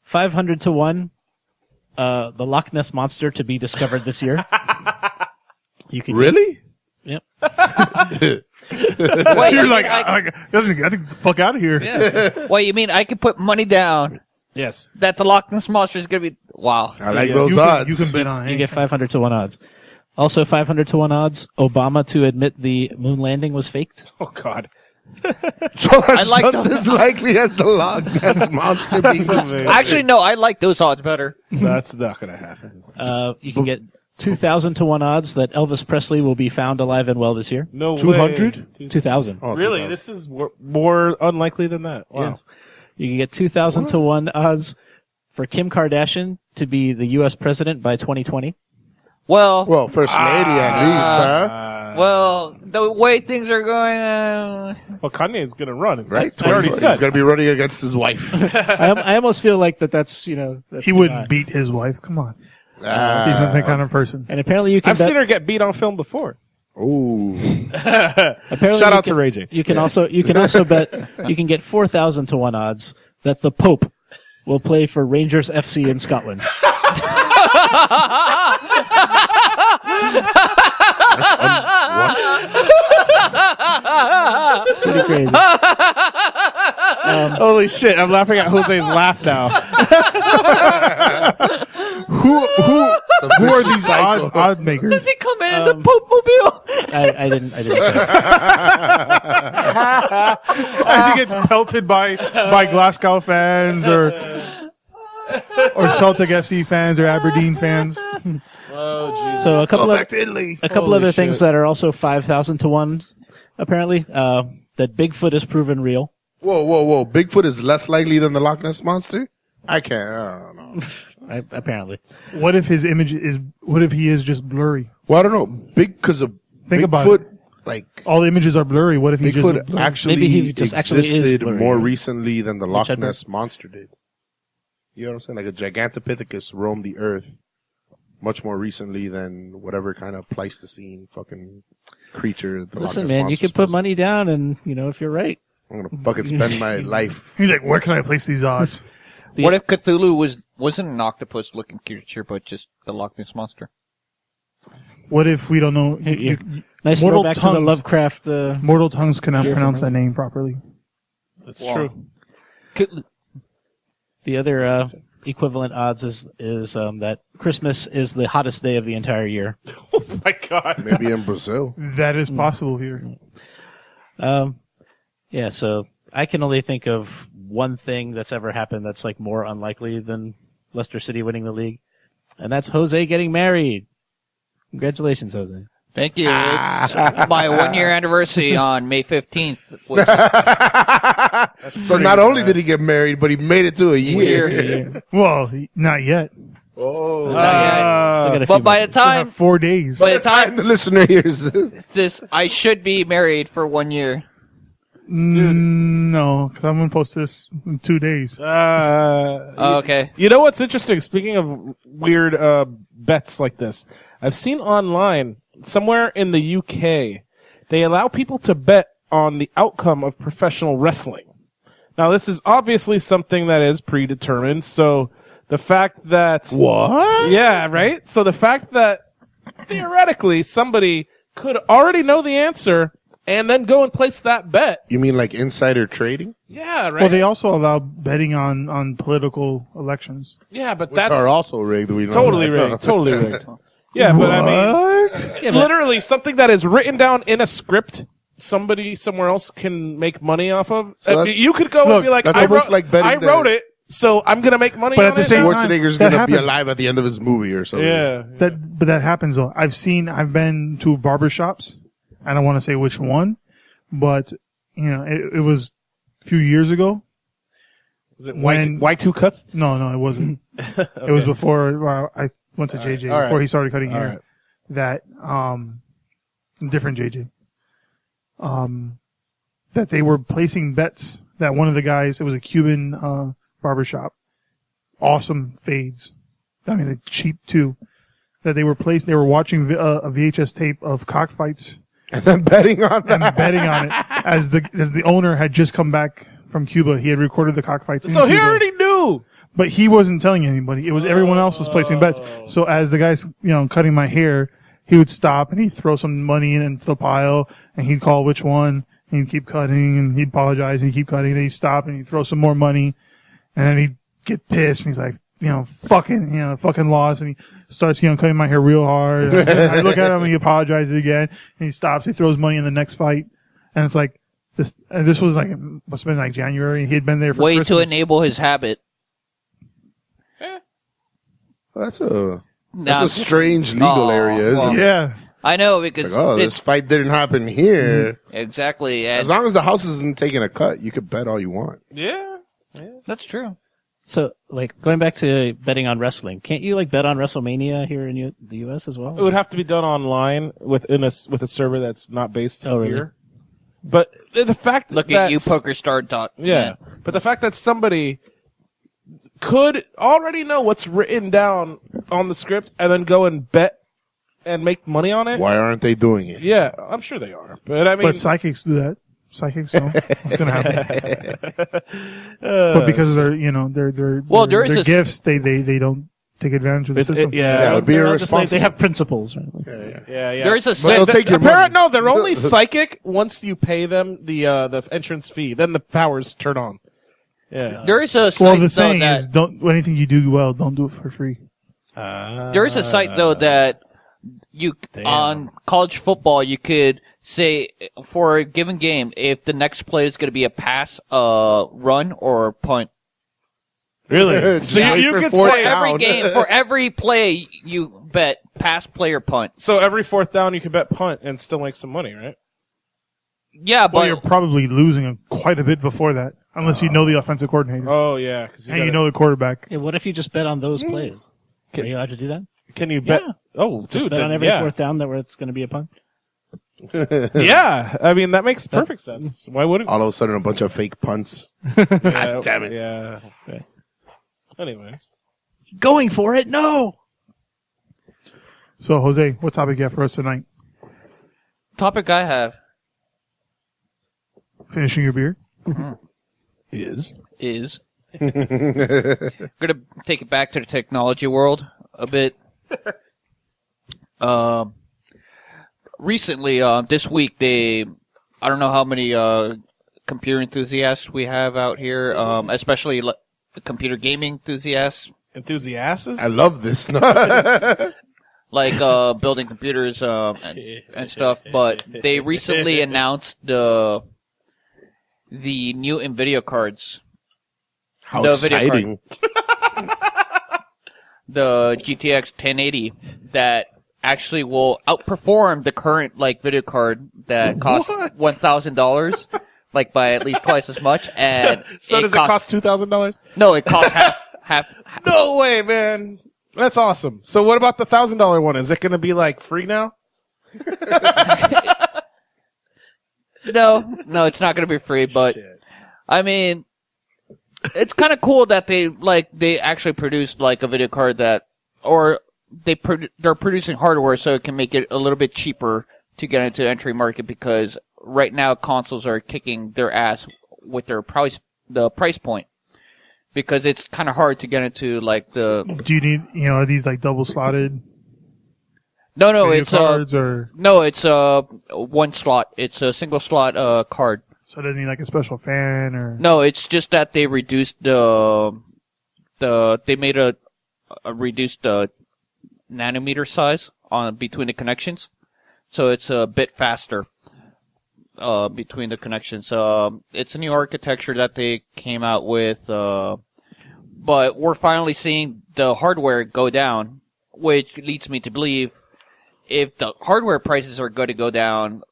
500 to 1. The Loch Ness Monster to be discovered this year. You can really? Yep. Wait, You're like, I gotta get the fuck out of here. Yeah. Well, you mean I could put money down Yes. that the Loch Ness Monster is going to be... Wow. I like those odds. You can bet on You it. get 500 to 1 odds. Also 500 to 1 odds, Obama to admit the moon landing was faked. Oh God. So that's like just those. as likely as the Loch Ness Monster being discovered. Actually, no, I like those odds better. That's not gonna happen. You can get 2,000 to 1 odds that Elvis Presley will be found alive and well this year. No 200? way. 2,000. Oh, Really? 2000. This is more unlikely than that. Wow. Yes. You can get 2,000 to 1 odds for Kim Kardashian to be the U.S. president by 2020. Well, Well, first lady at least, huh? well, the way things are going... Well, Kanye is gonna run, Right? We already He's said. going to be running against his wife. I almost feel like that's He too wouldn't high. beat his wife. Come on. He's not that kind of person. And apparently you can I've bet, seen her get beat on film before. Ooh. apparently Shout you out to can- Ray J. You can also bet you can get 4,000 to 1 odds that the Pope will play for Rangers FC in Scotland. Pretty crazy. Holy shit! I'm laughing at Jose's laugh now. Who are these odd makers? Does he come in the Pope Mobile? I didn't. As he gets pelted by Glasgow fans or Celtic FC fans or Aberdeen fans. So a couple Go of back to Italy. other things that are also 5,000 to 1 apparently. That Bigfoot is proven real. Whoa. Bigfoot is less likely than the Loch Ness Monster? I don't know. Apparently. What if his image is? What if he is just blurry? Well, I don't know. Because of Think about Bigfoot, it. like All the images are blurry. What if he just Bigfoot actually Maybe he just actually is existed blurry. more recently than the Loch I'd bet. Ness monster did. You know what I'm saying? Like a Gigantopithecus roamed the earth much more recently than whatever kind of Pleistocene fucking creature. The Loch Listen, Ness man, you monster's could put supposed money down, and if you're right. to- I'm gonna fucking spend my life. He's like, where can I place these odds? What if Cthulhu wasn't an octopus-looking creature, but just the Loch Ness monster? What if we don't know? Nice mortal throwback to the tongues. Lovecraft. Mortal tongues cannot Hear from pronounce her. that name properly. That's true. The other equivalent odds is that Christmas is the hottest day of the entire year. Oh my god. Maybe in Brazil. That is possible here. Yeah, so I can only think of one thing that's ever happened that's like more unlikely than Leicester City winning the league, and that's Jose getting married. Congratulations, Jose. Thank you. It's my 1-year anniversary on May 15th. So not only did he get married, but he made it to a year. Well, not yet. Oh, Still got a few But by the months. Still time, have 4 days. by the time the listener hears this. I should be married for 1 year. No, because I'm gonna post this in 2 days. Okay. You know what's interesting? Speaking of weird bets like this, I've seen online somewhere in the UK they allow people to bet on the outcome of professional wrestling. Now, this is obviously something that is predetermined. So the fact that What? yeah, right. So the fact that theoretically somebody could already know the answer and then go and place that bet. You mean like insider trading? Yeah, right. Well, they also allow betting on political elections. yeah, but Which that's are also rigged. We know totally that. rigged. Totally rigged. Yeah, but I mean, What? literally something that is written down in a script, somebody somewhere else can make money off of. So that's- You could go Look, and be like, that's I almost wrote, like betting I that- wrote it, so I'm gonna make money But on at the it same now. time- Schwarzenegger's That gonna be happens. alive at the end of his movie or something. Yeah. But that happens though. I've been to barbershops. I don't want to say which one, but it was a few years ago. Is it when- Y2 cuts? No, it wasn't. It was before I went to JJ, all right. before he started cutting All hair. right. That, different JJ. That they were placing bets that one of the guys, it was a Cuban, barbershop. Awesome fades. I mean, they're cheap too. That they were watching a VHS tape of cockfights And then betting on and that. betting on it as the owner had just come back from Cuba. He had recorded the cockfights in So he Cuba. already knew. But he wasn't telling anybody. It was everyone else was placing bets. So as the guy's, cutting my hair, he would stop and he'd throw some money into the pile and he'd call which one and he'd keep cutting and he'd apologize and he'd keep cutting and then he'd stop and he'd throw some more money and then he'd get pissed and he's like, fucking lost and he starts, cutting my hair real hard. I look at him and he apologizes again and he stops. He throws money in the next fight and it's like this, and this was like, must have been like January. He had been there for Way Christmas. to enable his habit. That's a Nah, strange legal area, isn't it? Yeah. I know because Like, oh, this it's fight didn't happen here. exactly. As And long as the house isn't taking a cut, you could bet all you want. Yeah. that's true. So, going back to betting on wrestling, can't you bet on WrestleMania here in the U.S. as well? It would have to be done online with a server that's not based Oh, really? here. But the fact Look that at you, PokerStar. Yeah. But the fact that somebody could already know what's written down on the script and then go and bet and make money on it. Why aren't they doing it? Yeah, I'm sure they are. But I mean, But psychics do that. Psychics know what's going to happen. But because of their Well, there is their a- gifts, they don't take advantage of the system. Yeah, it would be they're all just like, they irresponsible. have principles. Right? yeah. There is a But they'll site. take your money. No, they're only psychic once you pay them the entrance fee. Then the powers turn on. Yeah. There is a site Well, the though saying that is, anything you do well, don't do it for free. there is a site though that on college football you could say for a given game if the next play is going to be a pass, run, or punt. Really? So you for could fourth say down. Every game, for every play, you bet pass, play, or punt. So every fourth down you can bet punt and still make some money, right? Yeah, Well, but you're probably losing quite a bit before that, unless you know the offensive coordinator Oh yeah, because and you know the quarterback. Yeah, what if you just bet on those plays? Are you allowed to do that? Can you bet? Yeah. Oh, Just dude, bet on then, every yeah. fourth down that where it's going to be a punt? Yeah, I mean that makes perfect sense. Why wouldn't? All of a sudden, a bunch of fake punts. God damn it! Yeah. Okay. Anyway, Going for it? No. So, Jose, what topic you have for us tonight? Topic I have Finishing your beer? is gonna take it back to the technology world a bit. Recently, this week, I don't know how many computer enthusiasts we have out here, especially computer gaming enthusiasts. Enthusiasts? I love this. Like building computers and stuff, but they recently announced the new NVIDIA cards. How The exciting. The GTX 1080 that actually will outperform the current video card that costs $1,000, like by at least twice as much. And So does it cost $2,000? No, it costs half. No way, man. That's awesome. So what about the $1,000 one? Is it going to be free now? No, it's not going to be free. But Shit. I mean, it's kind of cool that they actually produced a video card or they're producing hardware so it can make it a little bit cheaper to get into the entry market, because right now consoles are kicking their ass with the price point, because it's kind of hard to get into the. Do you need, are these double slotted? No, video it's cards or no, it's one slot. It's a single slot card. so it doesn't need a special fan or No, it's just that they reduced they made a reduced nanometer size between the connections, so it's a bit faster between the connections. It's a new architecture that they came out with, but we're finally seeing the hardware go down, which leads me to believe if the hardware prices are going to go down,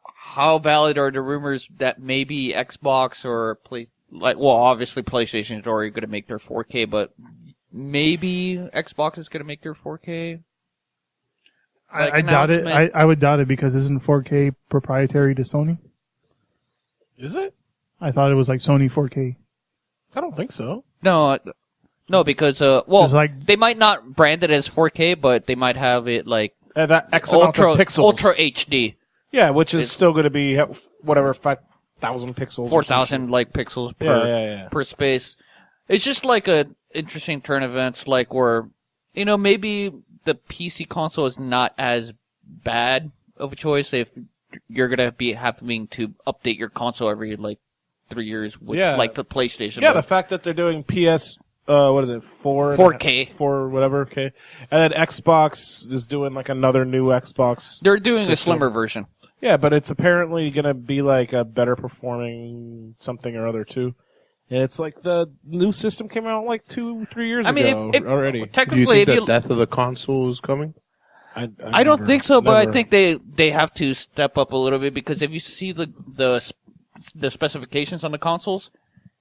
how valid are the rumors that maybe Xbox or obviously PlayStation is already going to make their 4K, but maybe Xbox is going to make their 4K? I doubt it. I would doubt it, because isn't 4K proprietary to Sony? Is it? I thought it was Sony 4K. I don't think so. No, because they might not brand it as 4K, but they might have it That X amount of pixels. Ultra HD. Yeah, which is still going to be whatever 5,000 pixels. 4,000 pixels per space. It's just a interesting turn of events, where maybe the PC console is not as bad of a choice if you're gonna be having to update your console every 3 years with the PlayStation. Yeah, the fact that they're doing PS, what is it, 4K, 4 whatever, okay, and then Xbox is doing another new Xbox. They're doing system. a slimmer version. Yeah, but it's apparently gonna be a better performing something or other too. And it's the new system came out 2-3 years ago already. Do you think the death of the console is coming? I don't think so, but I think they have to step up a little bit, because if you see the specifications on the consoles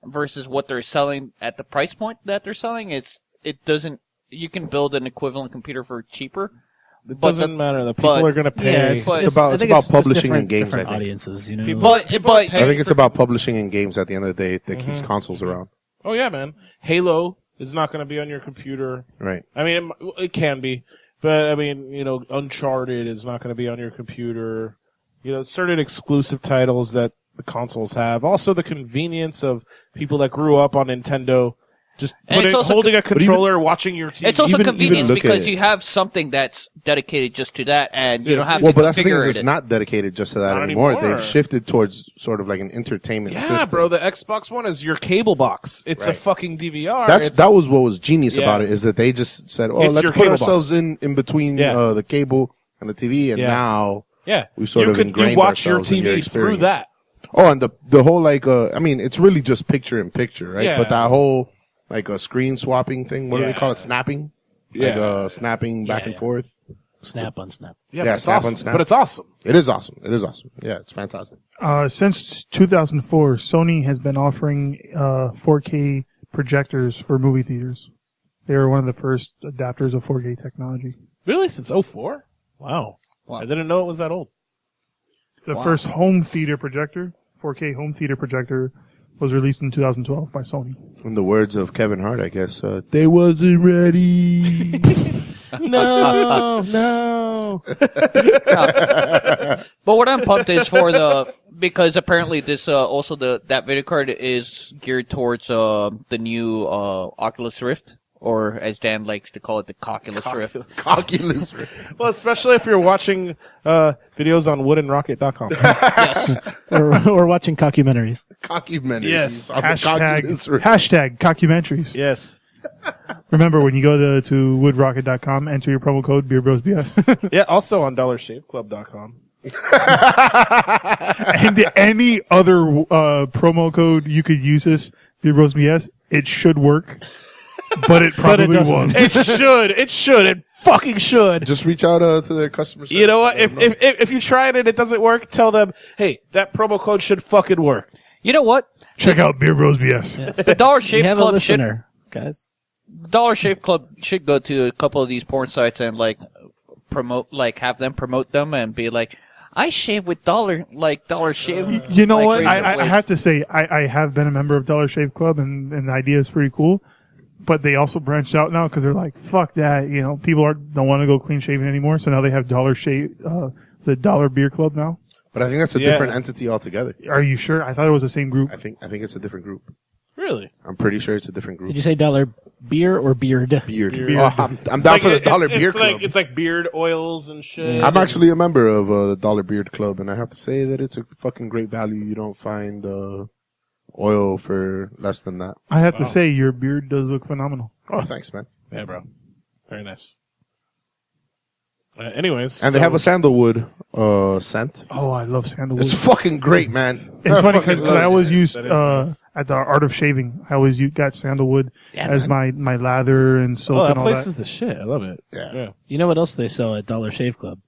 versus what they're selling at the price point that they're selling, you can build an equivalent compuper for cheaper. It doesn't matter. The people are going to pay. It's about publishing in games. Different audiences, But I think it's about publishing in games at the end of the day that keeps consoles around. Oh yeah, man. Halo is not going to be on your computer. Right. I mean, it can be, but I mean, Uncharted is not going to be on your computer. Certain exclusive titles that the consoles have. Also, the convenience of people that grew up on Nintendo. Just holding a controller, watching your TV. It's also convenience because you have something that's dedicated just to that, and you don't have to Well, but that's the thing configure it's not dedicated just to that anymore. They've shifted towards sort of an entertainment system. Yeah, bro. The Xbox One is your cable box. It's a fucking DVR. That was what was genius about it, is that they just said, let's put ourselves in between the cable and the TV, and now we've sort of ingrained watch your ourselves in your TV experience. through that. Oh, and the whole I mean, it's really just picture in picture, right? Yeah. But that whole a screen swapping thing. What do they call it? Snapping? Yeah. Snapping back and forth. Snap, unsnap. Yeah, snap, awesome. unsnap. But it's awesome. It is awesome. It is awesome. Yeah, it's fantastic. Since 2004, Sony has been offering 4K projectors for movie theaters. They were one of the first adapters of 4K technology. Really? Since 2004? Wow. I didn't know it was that old. The first home theater projector, 4K home theater projector, was released in 2012 by Sony. In the words of Kevin Hart, I guess, they wasn't ready. No. But what I'm pumped is because apparently this also that video card is geared towards the new Oculus Rift, or as Dan likes to call it, the Cockulus Rift. Cockulus Rift. Well, especially if you're watching videos on woodenrocket.com. Yes. or watching documentaries. Cockumentaries. Yes. On the Cockulus Rift. Hashtag documentaries. Yes. Remember, when you go to woodrocket.com, enter your promo code BeerBrosBS. Yeah, also on dollarshaveclub.com. And any other promo code you could use this, BeerBrosBS, it should work. But it probably won't. It should. It should. It fucking should. Just reach out to their customer service. You know what? If you try it and it doesn't work, tell them, hey, that promo code should fucking work. You know what? Check out Beer Bros BS. Yes. The Dollar Shave We have Club a listener, guys. Dollar Shave Club should go to a couple of these porn sites and have them promote them and be like, I shave with Dollar Shave. You know what? razor I blades. have to say, I have been a member of Dollar Shave Club, and the idea is pretty cool. But they also branched out now because they're like, fuck that. You know, people don't want to go clean shaven anymore. So now they have Dollar Shave, the Dollar Beer Club now. But I think that's a different entity altogether. Are you sure? I thought it was the same group. I think it's a different group. Really? I'm pretty sure it's a different group. Did you say dollar beer or beard? Beard. Beard. Oh, I'm down for the Dollar Beer Club. It's like beard oils and shit. I'm actually a member of the Dollar Beard Club, and I have to say that it's a fucking great value. You don't find oil for less than that. I have to say, your beard does look phenomenal. Oh, thanks, man. Yeah, bro. Very nice. Anyways. And they have a sandalwood scent. Oh, I love sandalwood. It's fucking great, man. It's funny because fucking love I always it. used That is nice. at the Art of Shaving. I always got sandalwood as my lather and soap Oh, that and all place that. is the shit. I love it. Yeah. You know what else they sell at Dollar Shave Club?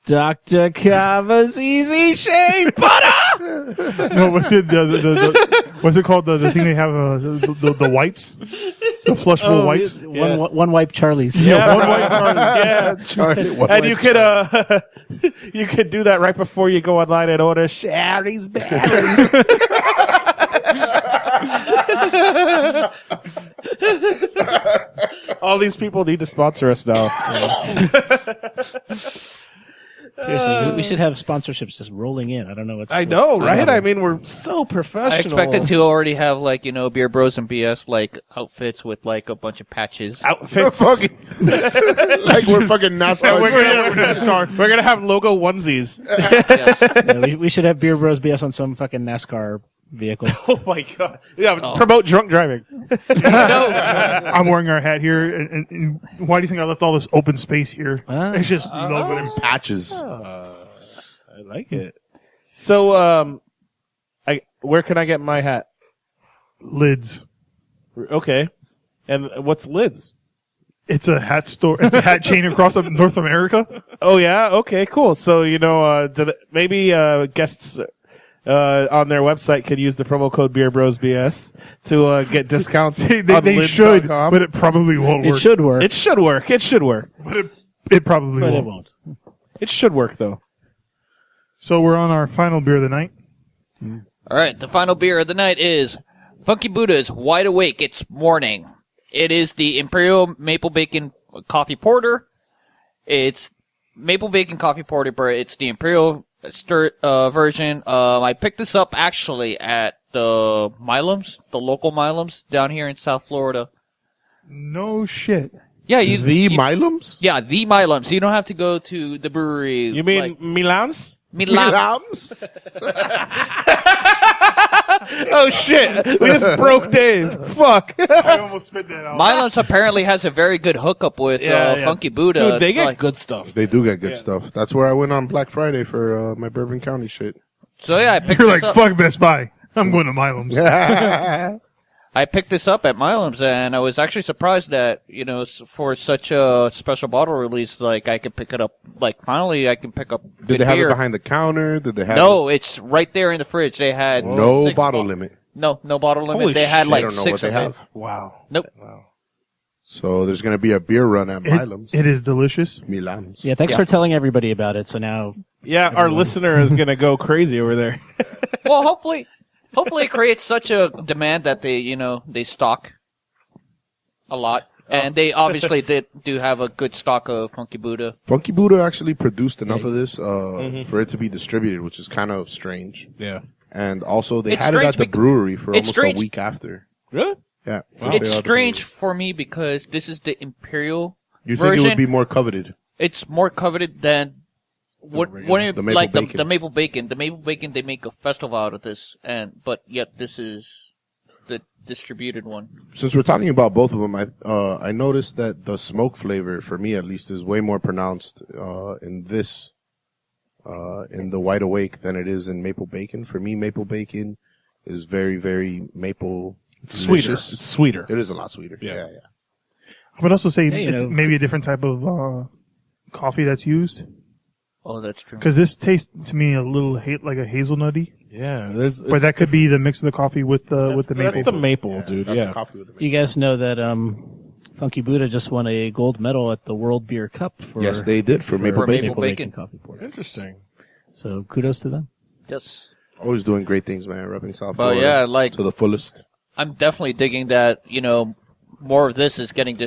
Dr. Kava's Easy Shave Butter! No, what's it? What's it called? The thing they have the wipes, the flushable wipes. One wipe Charlie's. Yeah, one wipe. Charlie. Yeah. Charlie, what And way you could you could do that right before you go online and order Sherry's Berries. All these people need to sponsor us now. Seriously, we should have sponsorships just rolling in. I don't know what's. I know, what's- right? I mean, we're so professional. I expected to already have Beer Bros and BS outfits with a bunch of patches. Outfits. fucking like we're fucking NASCAR. We're gonna have logo onesies. Yes. Yeah, we should have Beer Bros BS on some fucking NASCAR vehicle. Oh my god! Yeah, promote drunk driving. I'm wearing our hat here, and why do you think I left all this open space here? It's just logo and Patches. I like it. So, where can I get my hat? lids. Okay, and what's lids? It's a hat store. It's a hat chain across North America. Oh yeah, okay, cool. So maybe guests on their website could use the promo code BeerBrosBS to get discounts. They on should, lids.com. but it probably won't work. It should work, It should work. It should work. But it probably but won't. it won't. It should work though. So we're on our final beer of the night. All right, the final beer of the night is Funky Buddha's Wide Awake. It's morning. It is the Imperial Maple Bacon Coffee Porter. It's Maple Bacon Coffee Porter, but it's the Imperial version. I picked this up actually at the Milam's, the local Milam's down here in South Florida. No shit. Yeah, The Milums? Yeah, the Milam's. You don't have to go to the brewery. You mean Milan's? Milam's? Oh shit! We just broke Dave. Fuck. I almost spit that out. Milam's apparently has a very good hookup with Funky Buddha. Dude, they get good stuff. They do get good stuff. That's where I went on Black Friday for my Bourbon County shit. So yeah, I picked You're this like, up. fuck Best Buy. I'm going to Milam's. I picked this up at Milam's, and I was actually surprised that, for such a special bottle release, I could pick it up. Finally, I can pick up Did good they have beer. it behind the counter? Did they have No, it's right there in the fridge. They had no 6 bottle bo- limit? No bottle limit. Holy they had shit. I don't know 6 what they of it. have. Wow. Nope. So there's going to be a beer run at Milam's. It is delicious. Milam's. Yeah, thanks Yeah. for telling everybody about it. So now Yeah, our listener is going to go crazy over there. Well, hopefully it creates such a demand that they stock a lot. And they obviously do have a good stock of Funky Buddha. Funky Buddha actually produced enough of this for it to be distributed, which is kind of strange. Yeah. And also, they had it at the brewery for almost a week after. Really? Yeah. Wow. It's strange for me because this is the Imperial You version. think it would be more coveted? It's more coveted than The maple bacon. The maple bacon, they make a festival out of this, but yet this is the distributed one. Since we're talking about both of them, I noticed that the smoke flavor, for me at least, is way more pronounced in this, in the Wide Awake than it is in maple bacon. For me, maple bacon is very, very maple. It's sweeter. It's sweeter. It is a lot sweeter. Yeah. I would also say it's maybe a different type of coffee that's used. Oh, that's true. Because this tastes to me a little like a hazelnutty. Yeah, but that could be the mix of the coffee with the maple. That's the maple, dude. That's Yeah. the coffee with the maple. You guys know that Funky Buddha just won a gold medal at the World Beer Cup for Yes, they did for maple bacon. Maple bacon. coffee porter. Interesting. So kudos to them. Yes. Always doing great things, man. Repping South Well, Florida yeah, to the fullest. I'm definitely digging that, more of this is getting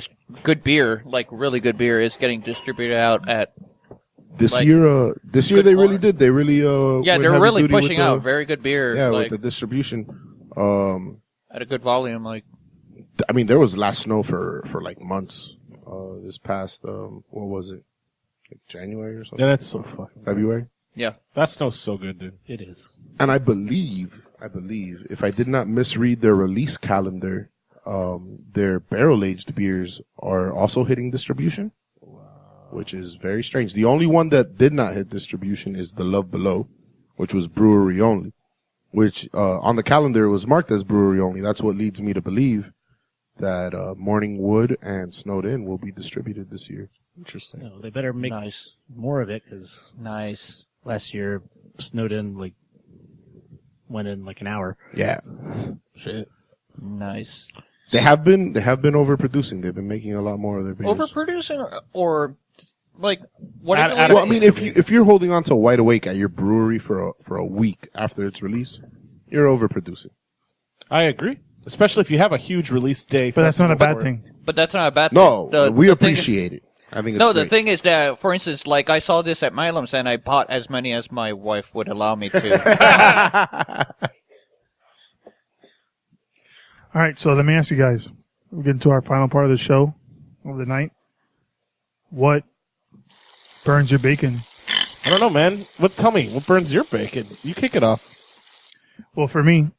good beer, like really good beer, is getting distributed out at. This year they really did. They really yeah, went they're heavy really duty pushing with out very good beer. Yeah, like, with the distribution. at a good volume. Like, I mean, there was last snow for like months. This past what was it? Like January or something? Yeah, that's so fucking February. yeah, That smells so good, dude. It is. And I believe, if I did not misread their release calendar, their barrel-aged beers are also hitting distribution, which is very strange. The only one that did not hit distribution is the Love Below, which was brewery only, which on the calendar was marked as brewery only. That's what leads me to believe that Morning Wood and Snowed In will be distributed this year. Interesting. They better make more of it because nice. last year Snowed In went in like an hour. Yeah. Shit. Nice. They have been overproducing. They've been making a lot more of their beers. Overproducing or like what? Well, I mean, if you're holding on to Wide Awake at your brewery for a week after its release, you're overproducing. I agree, especially if you have a huge release day. But that's not a bad thing. But that's not a bad thing. No, we appreciate it. I think it's no, the great. thing is that, for instance, like I saw this at Milam's and I bought as many as my wife would allow me to. All right, so let me ask you guys. We're getting to our final part of the show of the night. What burns your bacon? I don't know, man. Tell me, what burns your bacon? You kick it off. Well, for me,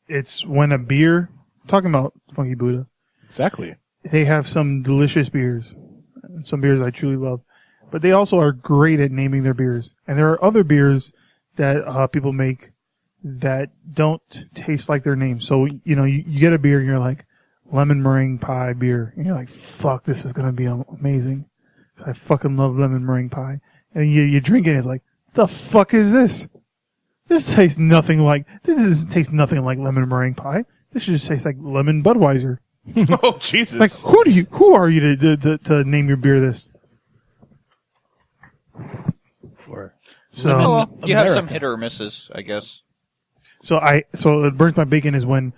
it's when a beer, talking about Funky Buddha. Exactly. They have some delicious beers. Some beers I truly love. But they also are great at naming their beers. And there are other beers that people make that don't taste like their name. So, you get a beer and you're like, lemon meringue pie beer. And you're like, fuck, this is going to be amazing. I fucking love lemon meringue pie. And you drink it and it's like, the fuck is this? This doesn't taste nothing like lemon meringue pie. This just tastes like lemon Budweiser. Oh, Jesus. Like, who are you to name your beer this? So, you have some hit or misses, I guess. So it burns my bacon is when,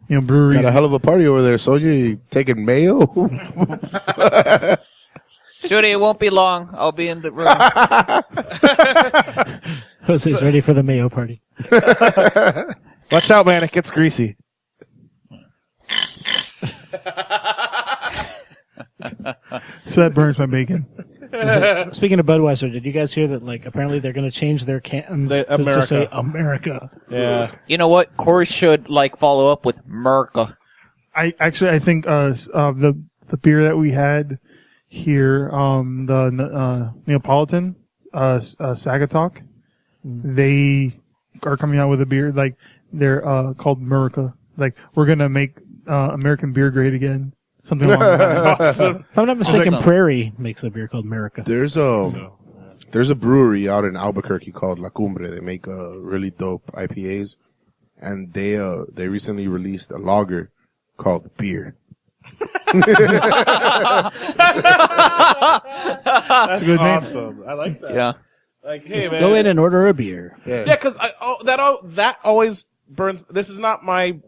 breweries. Got a hell of a party over there, Soldier. You taking mayo? Shooty, it won't be long. I'll be in the room. Jose's ready for the mayo party. Watch out, man. It gets greasy. So that burns my bacon. Speaking of Budweiser, did you guys hear that, apparently they're going to change their cans to just say America? Yeah. You know what? Corey should, follow up with Merca. I think, the beer that we had here, the Neapolitan, Sagatock, they are coming out with a beer, they're, called Merca. We're going to make, American beer great again. Something along those lines. Awesome. If I'm not mistaken, Prairie makes a beer called America. There's a brewery out in Albuquerque called La Cumbre. They make really dope IPAs, and they recently released a lager called Beer. That's a good name. awesome. I like that. Yeah. Like, hey, Just man. go in and order a beer. Yeah. Yeah, because that always burns. This is not my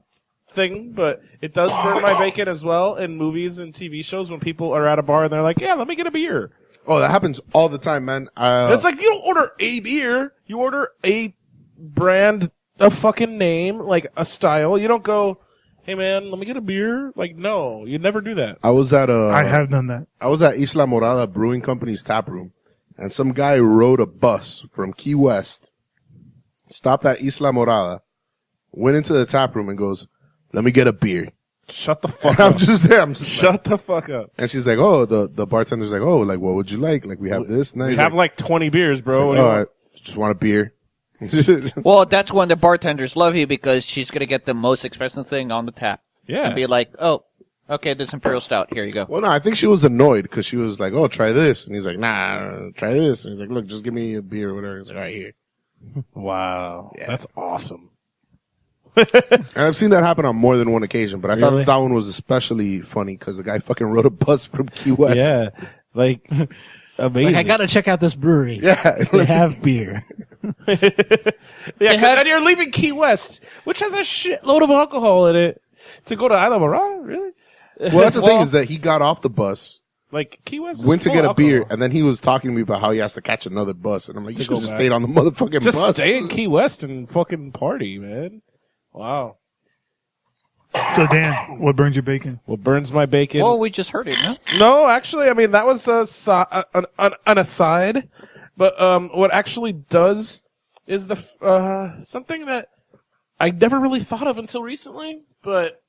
thing, but it does burn my bacon as well in movies and TV shows when people are at a bar and they're like, "Yeah, let me get a beer." Oh, that happens all the time, man. It's like you don't order a beer; you order a brand, a fucking name, like a style. You don't go, "Hey, man, let me get a beer." Like, no, you never do that. I was at I have done that. I was at Isla Morada Brewing Company's tap room, and some guy rode a bus from Key West, stopped at Isla Morada, went into the tap room and goes, "Let me get a beer." Shut the fuck And I'm up. just there. I'm just Shut like, the fuck up. and she's like, "Oh, the bartender's like, oh, like what would you like? Like we have this." And then We he's have like, like 20 beers, bro. What do "Oh, you I want?" just want a beer." Well, that's when the bartenders love you because she's gonna get the most expensive thing on the tap. Yeah. And be like, oh, okay, this Imperial Stout. Here you go. Well, no, I think she was annoyed because she was like, "Oh, try this," and he's like, "Nah, try this." And he's like, "Look, just give me a beer or whatever." He's like, "Right here." Wow. Yeah. That's awesome. And I've seen that happen on more than one occasion, but I Really? thought that one was especially funny because the guy fucking rode a bus from Key West. Yeah. Like, amazing. Like, I gotta check out this brewery. Yeah. They have beer. Yeah, 'cause then you're leaving Key West, which has a shitload of alcohol in it, to go to Isla Morada, really? Well, that's the thing is that he got off the bus, Like, Key West is went to full get a of beer, alcohol. and then he was talking to me about how he has to catch another bus. And I'm like, you should go have just back. stayed on the motherfucking Just bus. stay in Key West and fucking party, man. Wow. So Dan, what burns your bacon? What burns my bacon? Well, we just heard it, no? No, actually, I mean, that was an aside. But what actually does is something that I never really thought of until recently, but...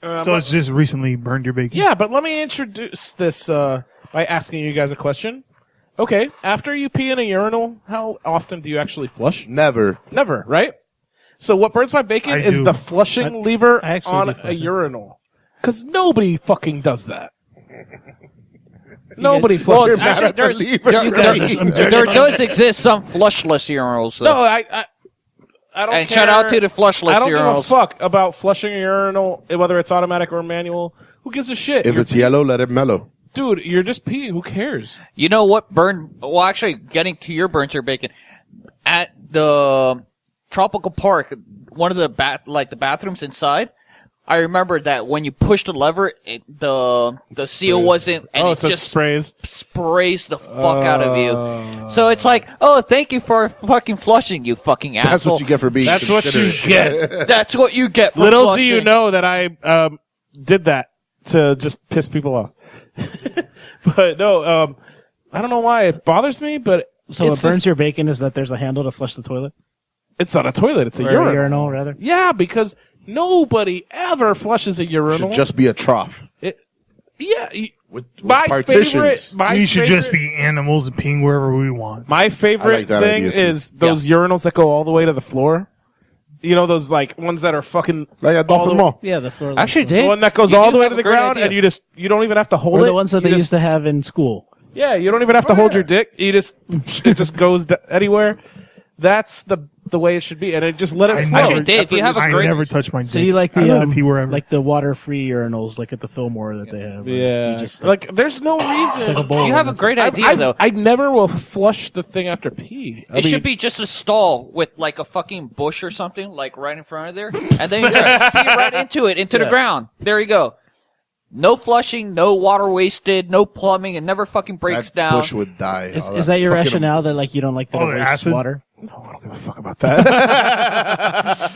So it's just recently burned your bacon? Yeah, but let me introduce this by asking you guys a question. Okay, after you pee in a urinal, how often do you actually flush? Never. Never, right? So what burns my bacon I is do. the flushing lever I actually on do a flush it. urinal. Because nobody fucking does that. Nobody Well, flushes. Mad actually, at the lever, there does exist some flushless urinals, though. No, I don't And care. shout out to the flushless I don't give a urinals. fuck about flushing a urinal, whether it's automatic or manual. Who gives a shit? If it's yellow, let it mellow. Dude, you're just peeing. Who cares? You know what burned? Well, actually, getting to your burns your bacon at the tropical park, one of the the bathrooms inside. I remember that when you push the lever, the seal wasn't, and it so just sprays. sprays the fuck out of you. So it's like, oh, thank you for fucking flushing, you fucking asshole. That's what you get for being That's what you considerate. get. That's what you get for Little flushing. do you know that I did that to just piss people off. But no, I don't know why it bothers me, but So it's what burns just- your bacon is that there's a handle to flush the toilet? It's not a toilet; it's a Or a urinal. urinal, rather? Yeah, because nobody ever flushes a urinal. Should just be a trough. With my partitions. favorite. My We should favorite, just be animals and peeing wherever we want. My favorite I like that thing idea, too. is those urinals that go all the way to the floor. You know those like ones that are fucking Like a all dolphin the- mall. Yeah, the floor. Actually, the Dave, one that goes you all do the way have to a the great ground, idea. and you don't even have to hold Or it. the ones that You they just- used to have in school. Yeah, you don't even have to hold your dick. You just it just goes anywhere. That's the way it should be, and it just let it I flow. Actually, Dave, you have a I great. never touch my dick. So you like I let the it pee wherever. like the water-free urinals, like at the Fillmore that they have. where Yeah, you just, like there's no reason. it's like a bowl. You have a and great idea, though. I never will flush the thing after pee. It should be just a stall with like a fucking bush or something, like right in front of there, and then you just see right into it, into the ground. There you go. No flushing, no water wasted, no plumbing, it never fucking breaks That down. bush would die. Is that your fucking- rationale that like you don't like that Oh, it wastes acid? water? No, I don't give a fuck about that.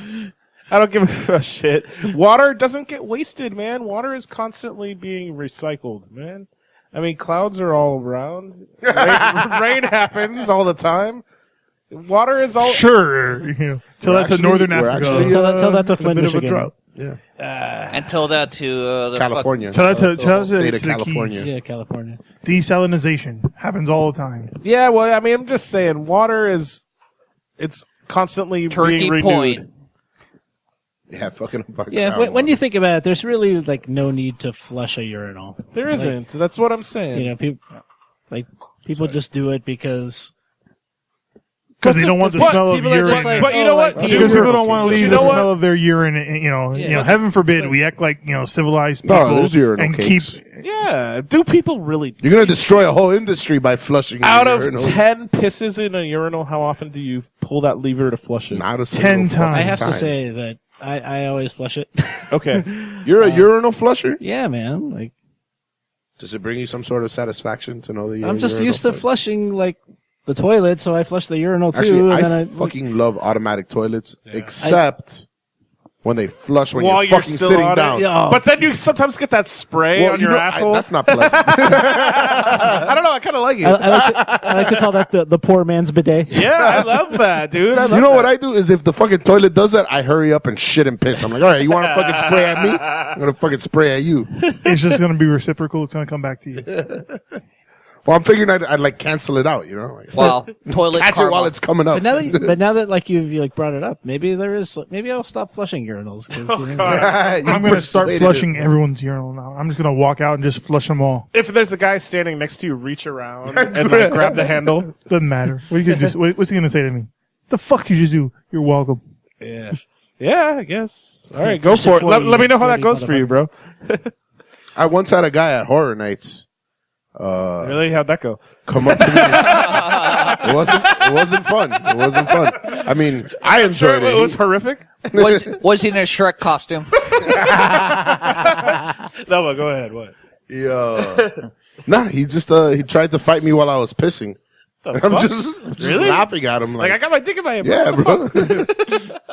I don't give a shit. Water doesn't get wasted, man. Water is constantly being recycled, man. I mean, clouds are all around. Rain happens all the time. Water is all. Sure. Tell that to Northern we're Africa. actually, Tell that to in a Flint, bit of a Michigan. drought. Yeah. Until that to the California. Tell that to, The tell whole that state to of the California. Keys. Yeah, California. Desalinization happens all the time. Yeah, well, I mean, I'm just saying, water is. It's constantly Turkey being renewed. Point. Yeah, fucking. Yeah, when you think about it, there's really like no need to flush a urinal. There isn't. That's what I'm saying. You know, people just do it because because they don't want the smell of urine. But you know what? Because people don't want to leave the know what? smell of their urine. Heaven forbid we act like civilized people there's urinal and cakes. keep. Yeah. Do people really? You're gonna destroy a whole industry by flushing. Out of urinal. 10 pisses in a urinal, how often do you pull that lever to flush it? Not a 10 times. I have to say that I always flush it. Okay. You're a urinal flusher. Yeah, man. Like Does it bring you some sort of satisfaction to know that you're I'm a just urinal used to flusher? flushing like the toilet, so I flush the urinal too. Actually, and then I fucking love automatic toilets, Yeah. except when they flush when While you're fucking still sitting on it? down. Yeah. But then you sometimes get that spray on your asshole. that's not pleasant. I don't know. I kind of like it. I like to call that the poor man's bidet. Yeah, I love that, dude. I love You know that. what I do is if the fucking toilet does that, I hurry up and shit and piss. I'm like, all right, you want to fucking spray at me? I'm gonna fucking spray at you. It's just going to be reciprocal. It's going to come back to you. Well, I'm figuring I'd like cancel it out, you know? Like, Wow. Toilet catch it karma. while it's coming up. But now that like you like brought it up, maybe I'll stop flushing urinals. 'Cause, Oh, God. I'm going to start persuaded flushing everyone's urinal now. I'm just going to walk out and just flush them all. If there's a guy standing next to you, reach around and like, grab the handle. Doesn't matter. What's he going to say to me? The fuck did you do? You're welcome. Yeah. Yeah, I guess. All right, go for it. Let me know how that goes for you, bro. I once had a guy at Horror Nights. Really? How'd that go? Come up to me. It wasn't fun. It wasn't fun. I mean, I enjoyed Sure, it. it was horrific. Was he in a Shrek costume? No, but go ahead. What? He just he tried to fight me while I was pissing. I'm fuck? just Really? laughing at him. Like, I got my dick in my hand. yeah, What the bro. fuck?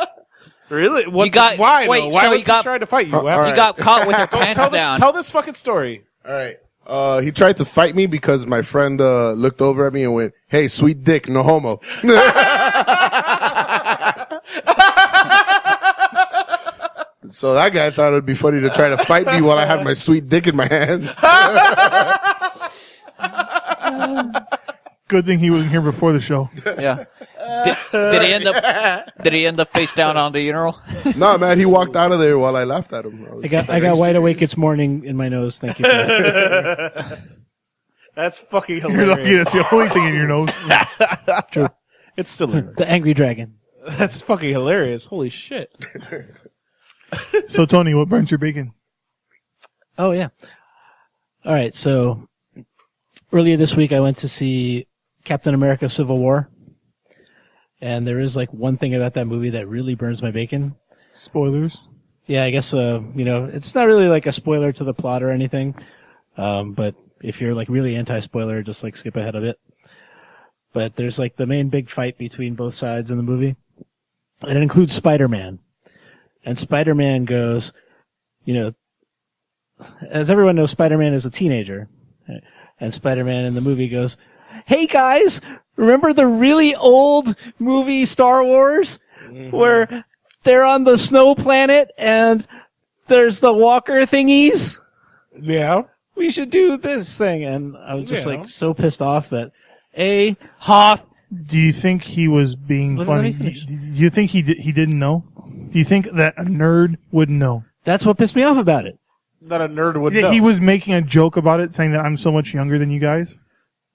Really? What? You got- why? wait, though? Why so was he he got- trying to fight you? all What right. You got caught with your pants down. Tell this fucking story. All right. He tried to fight me because my friend looked over at me and went, "Hey, sweet dick, no homo." So that guy thought it'd be funny to try to fight me while I had my sweet dick in my hands. Good thing he wasn't here before the show. Yeah. Did he end up face down on the urinal? No, man, he walked out of there while I laughed at him. I got wide awake this morning in my nose. Thank you. For that. That's fucking You're hilarious. lucky that's the only thing in your nose. True. It's still in there. The angry dragon. That's fucking hilarious. Holy shit. So, Tony, what burns your bacon? Oh yeah. All right. So earlier this week, I went to see Captain America: Civil War, and there is like one thing about that movie that really burns my bacon. Spoilers. Yeah, I guess it's not really like a spoiler to the plot or anything, but if you're like really anti-spoiler, just like skip ahead of it. But there's like the main big fight between both sides in the movie, and it includes Spider-Man. And Spider-Man goes, as everyone knows, Spider-Man is a teenager. And Spider-Man in the movie goes, "Hey guys, remember the really old movie Star Wars? Where they're on the snow planet and there's the walker thingies? Yeah. We should do this thing." And I was just like so pissed off that Hoth. Do you think he was being Let funny? me finish. Do you think he didn't know? Do you think that a nerd would know? that's what pissed me off about it. That a nerd would Yeah, know. he was making a joke about it, saying that I'm so much younger than you guys.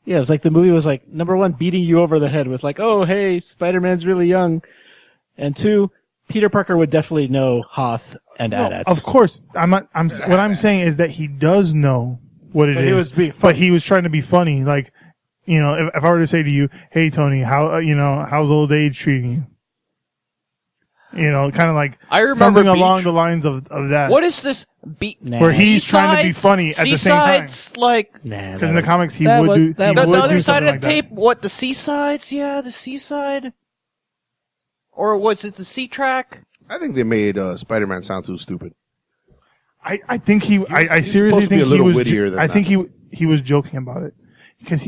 Yeah, it was like the movie was like, number one, beating you over the head with like, oh, hey, Spider-Man's really young. And two, Peter Parker would definitely know Hoth and AT-ATs. Of course, what I'm saying is that he does know what it is. He was being but he was trying to be funny. Like, if I were to say to you, "Hey Tony, how's old age treating you?" Kind of like I remember something along the lines of that. What is this? Where he's trying to be funny at the same time. Seasides, like Nah, Because in the comics, he that would was- do. that He was- would the other do side something of like the tape. What, the seasides? Yeah, the seaside. Or was it the sea track? I think they made Spider-Man sound too stupid. I think he. I he's seriously supposed to be think a he little was. wittier than I think that. he was joking about it because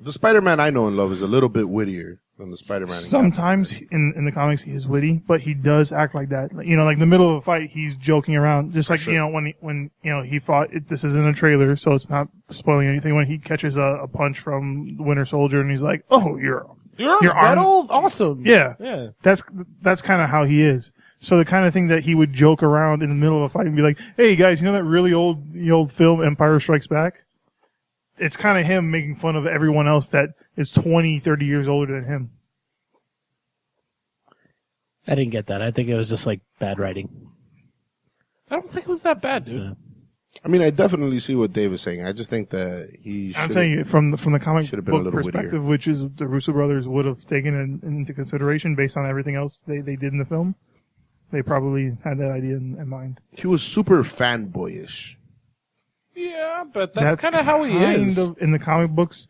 The Spider-Man I know and love is a little bit wittier than the Spider-Man. sometimes in the comics he is witty, but he does act like that. Like in the middle of a fight, he's joking around, just like sure. when he fought. This is in a trailer, so it's not spoiling anything. When he catches a punch from the Winter Soldier, and he's like, "Oh, your arm." metal? Awesome. Yeah, Yeah. that's kind of how he is. So the kind of thing that he would joke around in the middle of a fight and be like, "Hey guys, you know that really old film Empire Strikes Back? it's kind of him making fun of everyone else that is 20, 30 years older than him. I didn't get that. I think it was just like bad writing. I don't think it was that bad, dude. So, I mean, I definitely see what Dave is saying. I just think that I'm telling you, from the comic should've been a book little perspective, wittier. which is the Russo brothers would have taken into consideration based on everything else they did in the film, they probably had that idea in mind. He was super fanboyish. Yeah, but that's kind of how he is. In the comic books,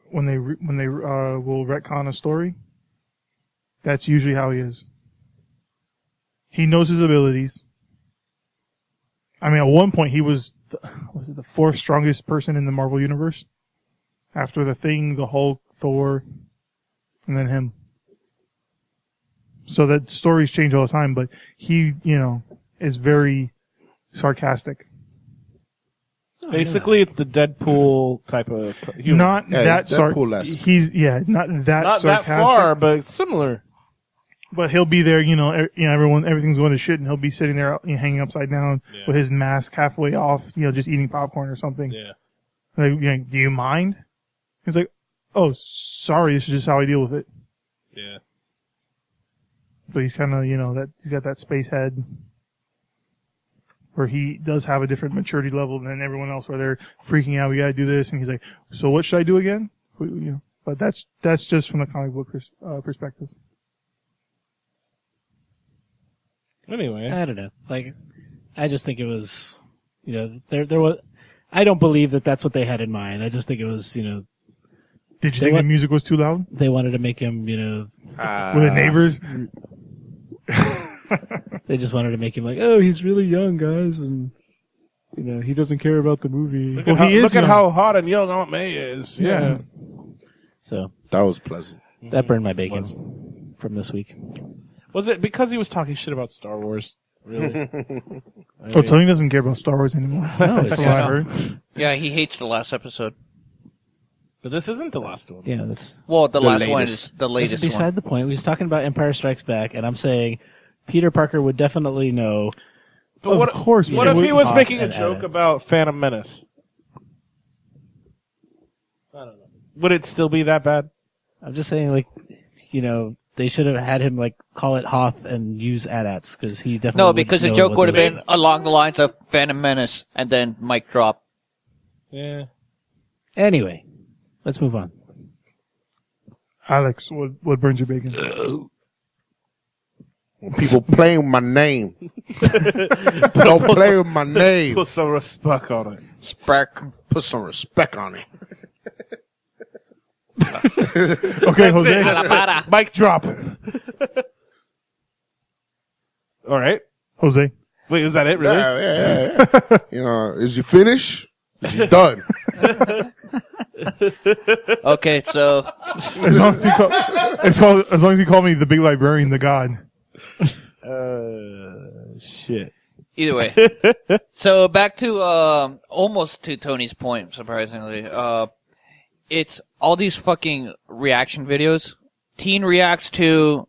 when they will retcon a story, that's usually how he is. He knows his abilities. I mean, at one point he was the fourth strongest person in the Marvel universe, after the Thing, the Hulk, Thor, and then him. So that stories change all the time, but he, is very sarcastic. Basically, it's the Deadpool type of humor. Not that Deadpool-esque. not that Not sarcastic. that far, but similar. But he'll be there, everything's going to shit, and he'll be sitting there, hanging upside down with his mask halfway off, just eating popcorn or something. Yeah. Like, do you mind? He's like, oh, sorry, this is just how I deal with it. Yeah. But he's kind of, he's got that space head where he does have a different maturity level than everyone else, where they're freaking out. We got to do this, and he's like, so what should I do again? But that's just from the comic book perspective. Anyway, I don't know. Like, I just think it was, there was. I don't believe that that's what they had in mind. I just think it was, Did you think the music was too loud? They wanted to make him, Were the neighbors? They just wanted to make him like, oh, he's really young, guys, and he doesn't care about the movie. look at how hot and young Aunt May is. Yeah. So That was pleasant. that burned my bacon from this week. Was it because he was talking shit about Star Wars? Really? Tony doesn't care about Star Wars anymore. No, it's That's what I heard. Yeah, he hates the last episode. But this isn't the last one. Yeah, that's Well, the last one latest. is the this latest is beside one. the point. We was talking about Empire Strikes Back, and I'm saying Peter Parker would definitely know. But what, Of course, what man. if he was Hoth making a and joke Evans. about Phantom Menace? I don't know. Would it still be that bad? I'm just saying, like, they should have had him like call it Hoth and use AT-ATs because he definitely No, would because the know joke what would have those- been along the lines of Phantom Menace, and then mic drop. Yeah. Anyway, let's move on. Alex, what burns your bacon? People playing with my name. Don't play with my name. Put some respect on it. Spark. Put some respect on it. Okay, Jose. Mic drop. All right. Jose. Wait, is that it? Really? Yeah. Is you finish? Is you done? Okay, so As long as you call me the big librarian, the god. Shit. either way. So back to almost to Tony's point, surprisingly. It's all these fucking reaction videos. Teen reacts to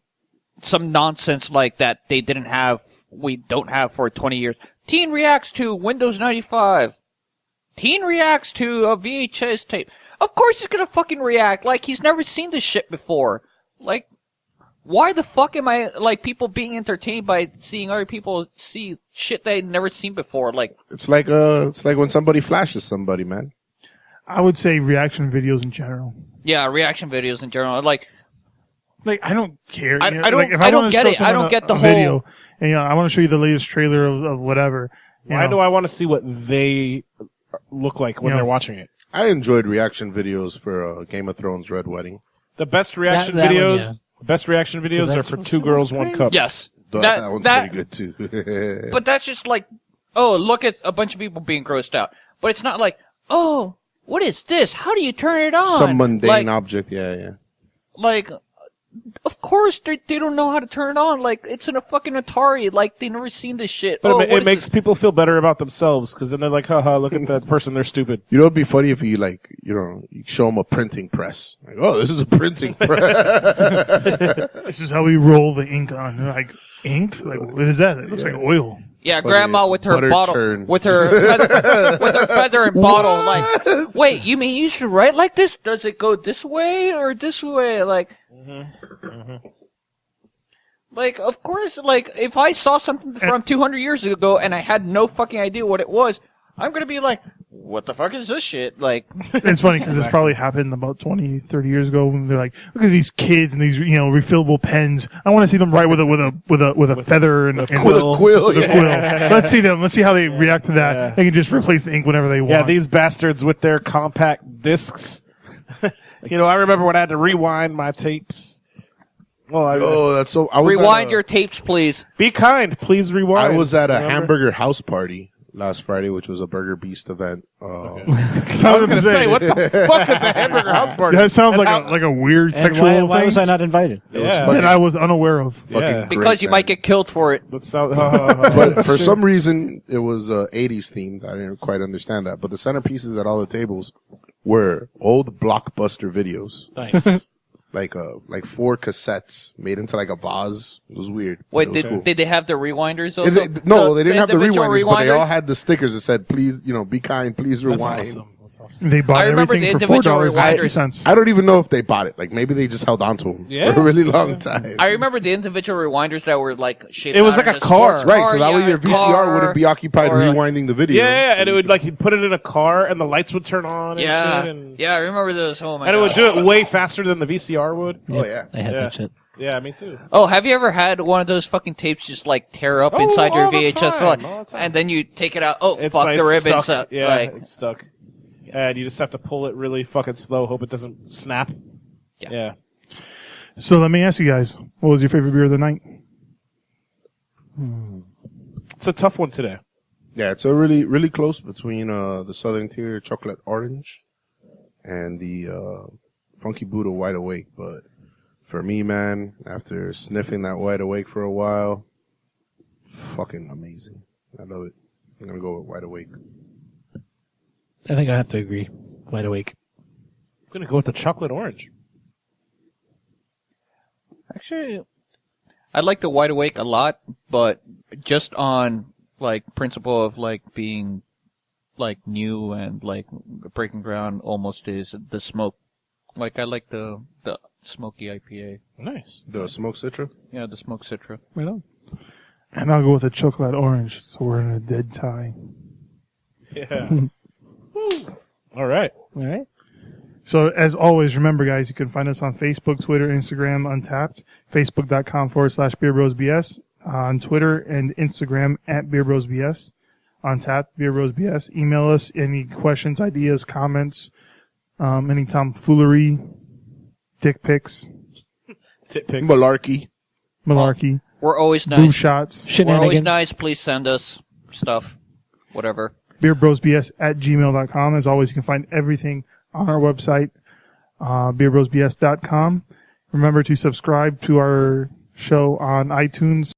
some nonsense like that we don't have for 20 years. Teen reacts to Windows 95. Teen reacts to a VHS tape. Of course he's gonna fucking react like he's never seen this shit before. Like, why the fuck am I, like, people being entertained by seeing other people see shit they've never seen before? Like, it's like when somebody flashes somebody, man. I would say reaction videos in general. yeah, reaction videos in general. Like, I don't care. I you know, don't- like, if I don't wanna get show it. I someone don't get the a whole- video, and I want to show you the latest trailer of whatever. Why do I want to see what they look like when they're watching it? I enjoyed reaction videos for Game of Thrones Red Wedding. The best reaction That one, videos, yeah. the best reaction videos are for Two Girls, One Cup. yes. That one's pretty good too. But that's just like, oh, look at a bunch of people being grossed out. But it's not like, oh, what is this? How do you turn it on? Some mundane like, object, yeah. Like, of course they don't know how to turn it on. Like, it's in a fucking Atari. Like, they've never seen this shit. But what it is makes this? people feel better about themselves because then they're like, haha, look at that person, they're stupid. You know, it'd be funny if you you show them a printing press. Like, oh, this is a printing press. This is how we roll the ink on. They're like, ink? Like, what is that? It looks like oil. Yeah, grandma with her butter bottle, churn. with her feather and bottle. Like, wait, you mean you should write like this? Does it go this way or this way? Like, like, of course, like, if I saw something from 200 years ago and I had no fucking idea what it was, I'm gonna be like, what the fuck is this shit? Like, it's funny because this probably happened about 20, 30 years ago when they're like, look at these kids and these, refillable pens. I want to see them write with a feather and with a quill. With a quill. Let's see them. Let's see how they react to that. Yeah. They can just replace the ink whenever they want. Yeah, these bastards with their compact discs. I remember when I had to rewind my tapes. Well, that's so. rewind your tapes, please. Be kind, please rewind. I was at a hamburger house party last Friday, which was a Burger Beast event. I was going to say, what the fuck is a hamburger house party? That sounds like a weird sexual thing. Why was I not invited? Yeah. That I was unaware of. Fucking Because great, you man. might get killed for it. But for some reason, it was 80s themed. I didn't quite understand that. But the centerpieces at all the tables were old blockbuster videos. Nice. Like 4 cassettes made into like a vase. It was weird. Wait, It was cool. did they have the rewinders? They didn't have the individual rewinders, but they all had the stickers that said, please, be kind, please rewind. That's awesome. They bought I remember everything the for individual $4.50. I don't even know if they bought it. Like, maybe they just held on to them for a really long time. I remember the individual rewinders that were like shaped. It was out like as a car. sports Right, so that way yeah, your VCR car, wouldn't be occupied or, like- rewinding the video. Yeah, and it would you'd put it in a car and the lights would turn on and Yeah, shit. And I remember those. Oh my it god! would do it way faster than the VCR would. Oh, yeah. I had Yeah. that shit. Yeah, me too. Oh, have you ever had one of those fucking tapes just like tear up Oh, inside your all the VHS, time, all the time. and then you take it out? Oh, It's fuck, like the ribbon's stuck. up. Yeah, Like, it's stuck. And you just have to pull it really fucking slow, hope it doesn't snap. Yeah. So let me ask you guys, what was your favorite beer of the night? It's a tough one today. Yeah, it's a really, really close between the Southern Tier Chocolate Orange and the Funky Buddha Wide Awake. But for me, man, after sniffing that Wide Awake for a while, fucking amazing. I love it. I'm going to go with Wide Awake. I think I have to agree. Wide Awake. I'm going to go with the chocolate orange. actually, I like the Wide Awake a lot, but just on like principle of like being like new and like breaking ground almost is the smoke. Like I like the smoky IPA. Nice. The Smoke Citra? Yeah, the smoke citra. Right on. And I'll go with a chocolate orange, so we're in a dead tie. Yeah. All right. All right. So as always, remember guys, you can find us on Facebook, Twitter, Instagram, Untapped, facebook.com/BeerBrosBS, on Twitter and Instagram @BeerBrosBS, Untapped, BeerBrosBS. Email us any questions, ideas, comments, any tomfoolery, dick pics, Tit pics. Malarkey. malarkey, We're always boob nice. shots, We're always Shenanigans. nice. Please send us stuff, whatever. beerbrosbs@gmail.com. As always, you can find everything on our website, beerbrosbs.com. Remember to subscribe to our show on iTunes,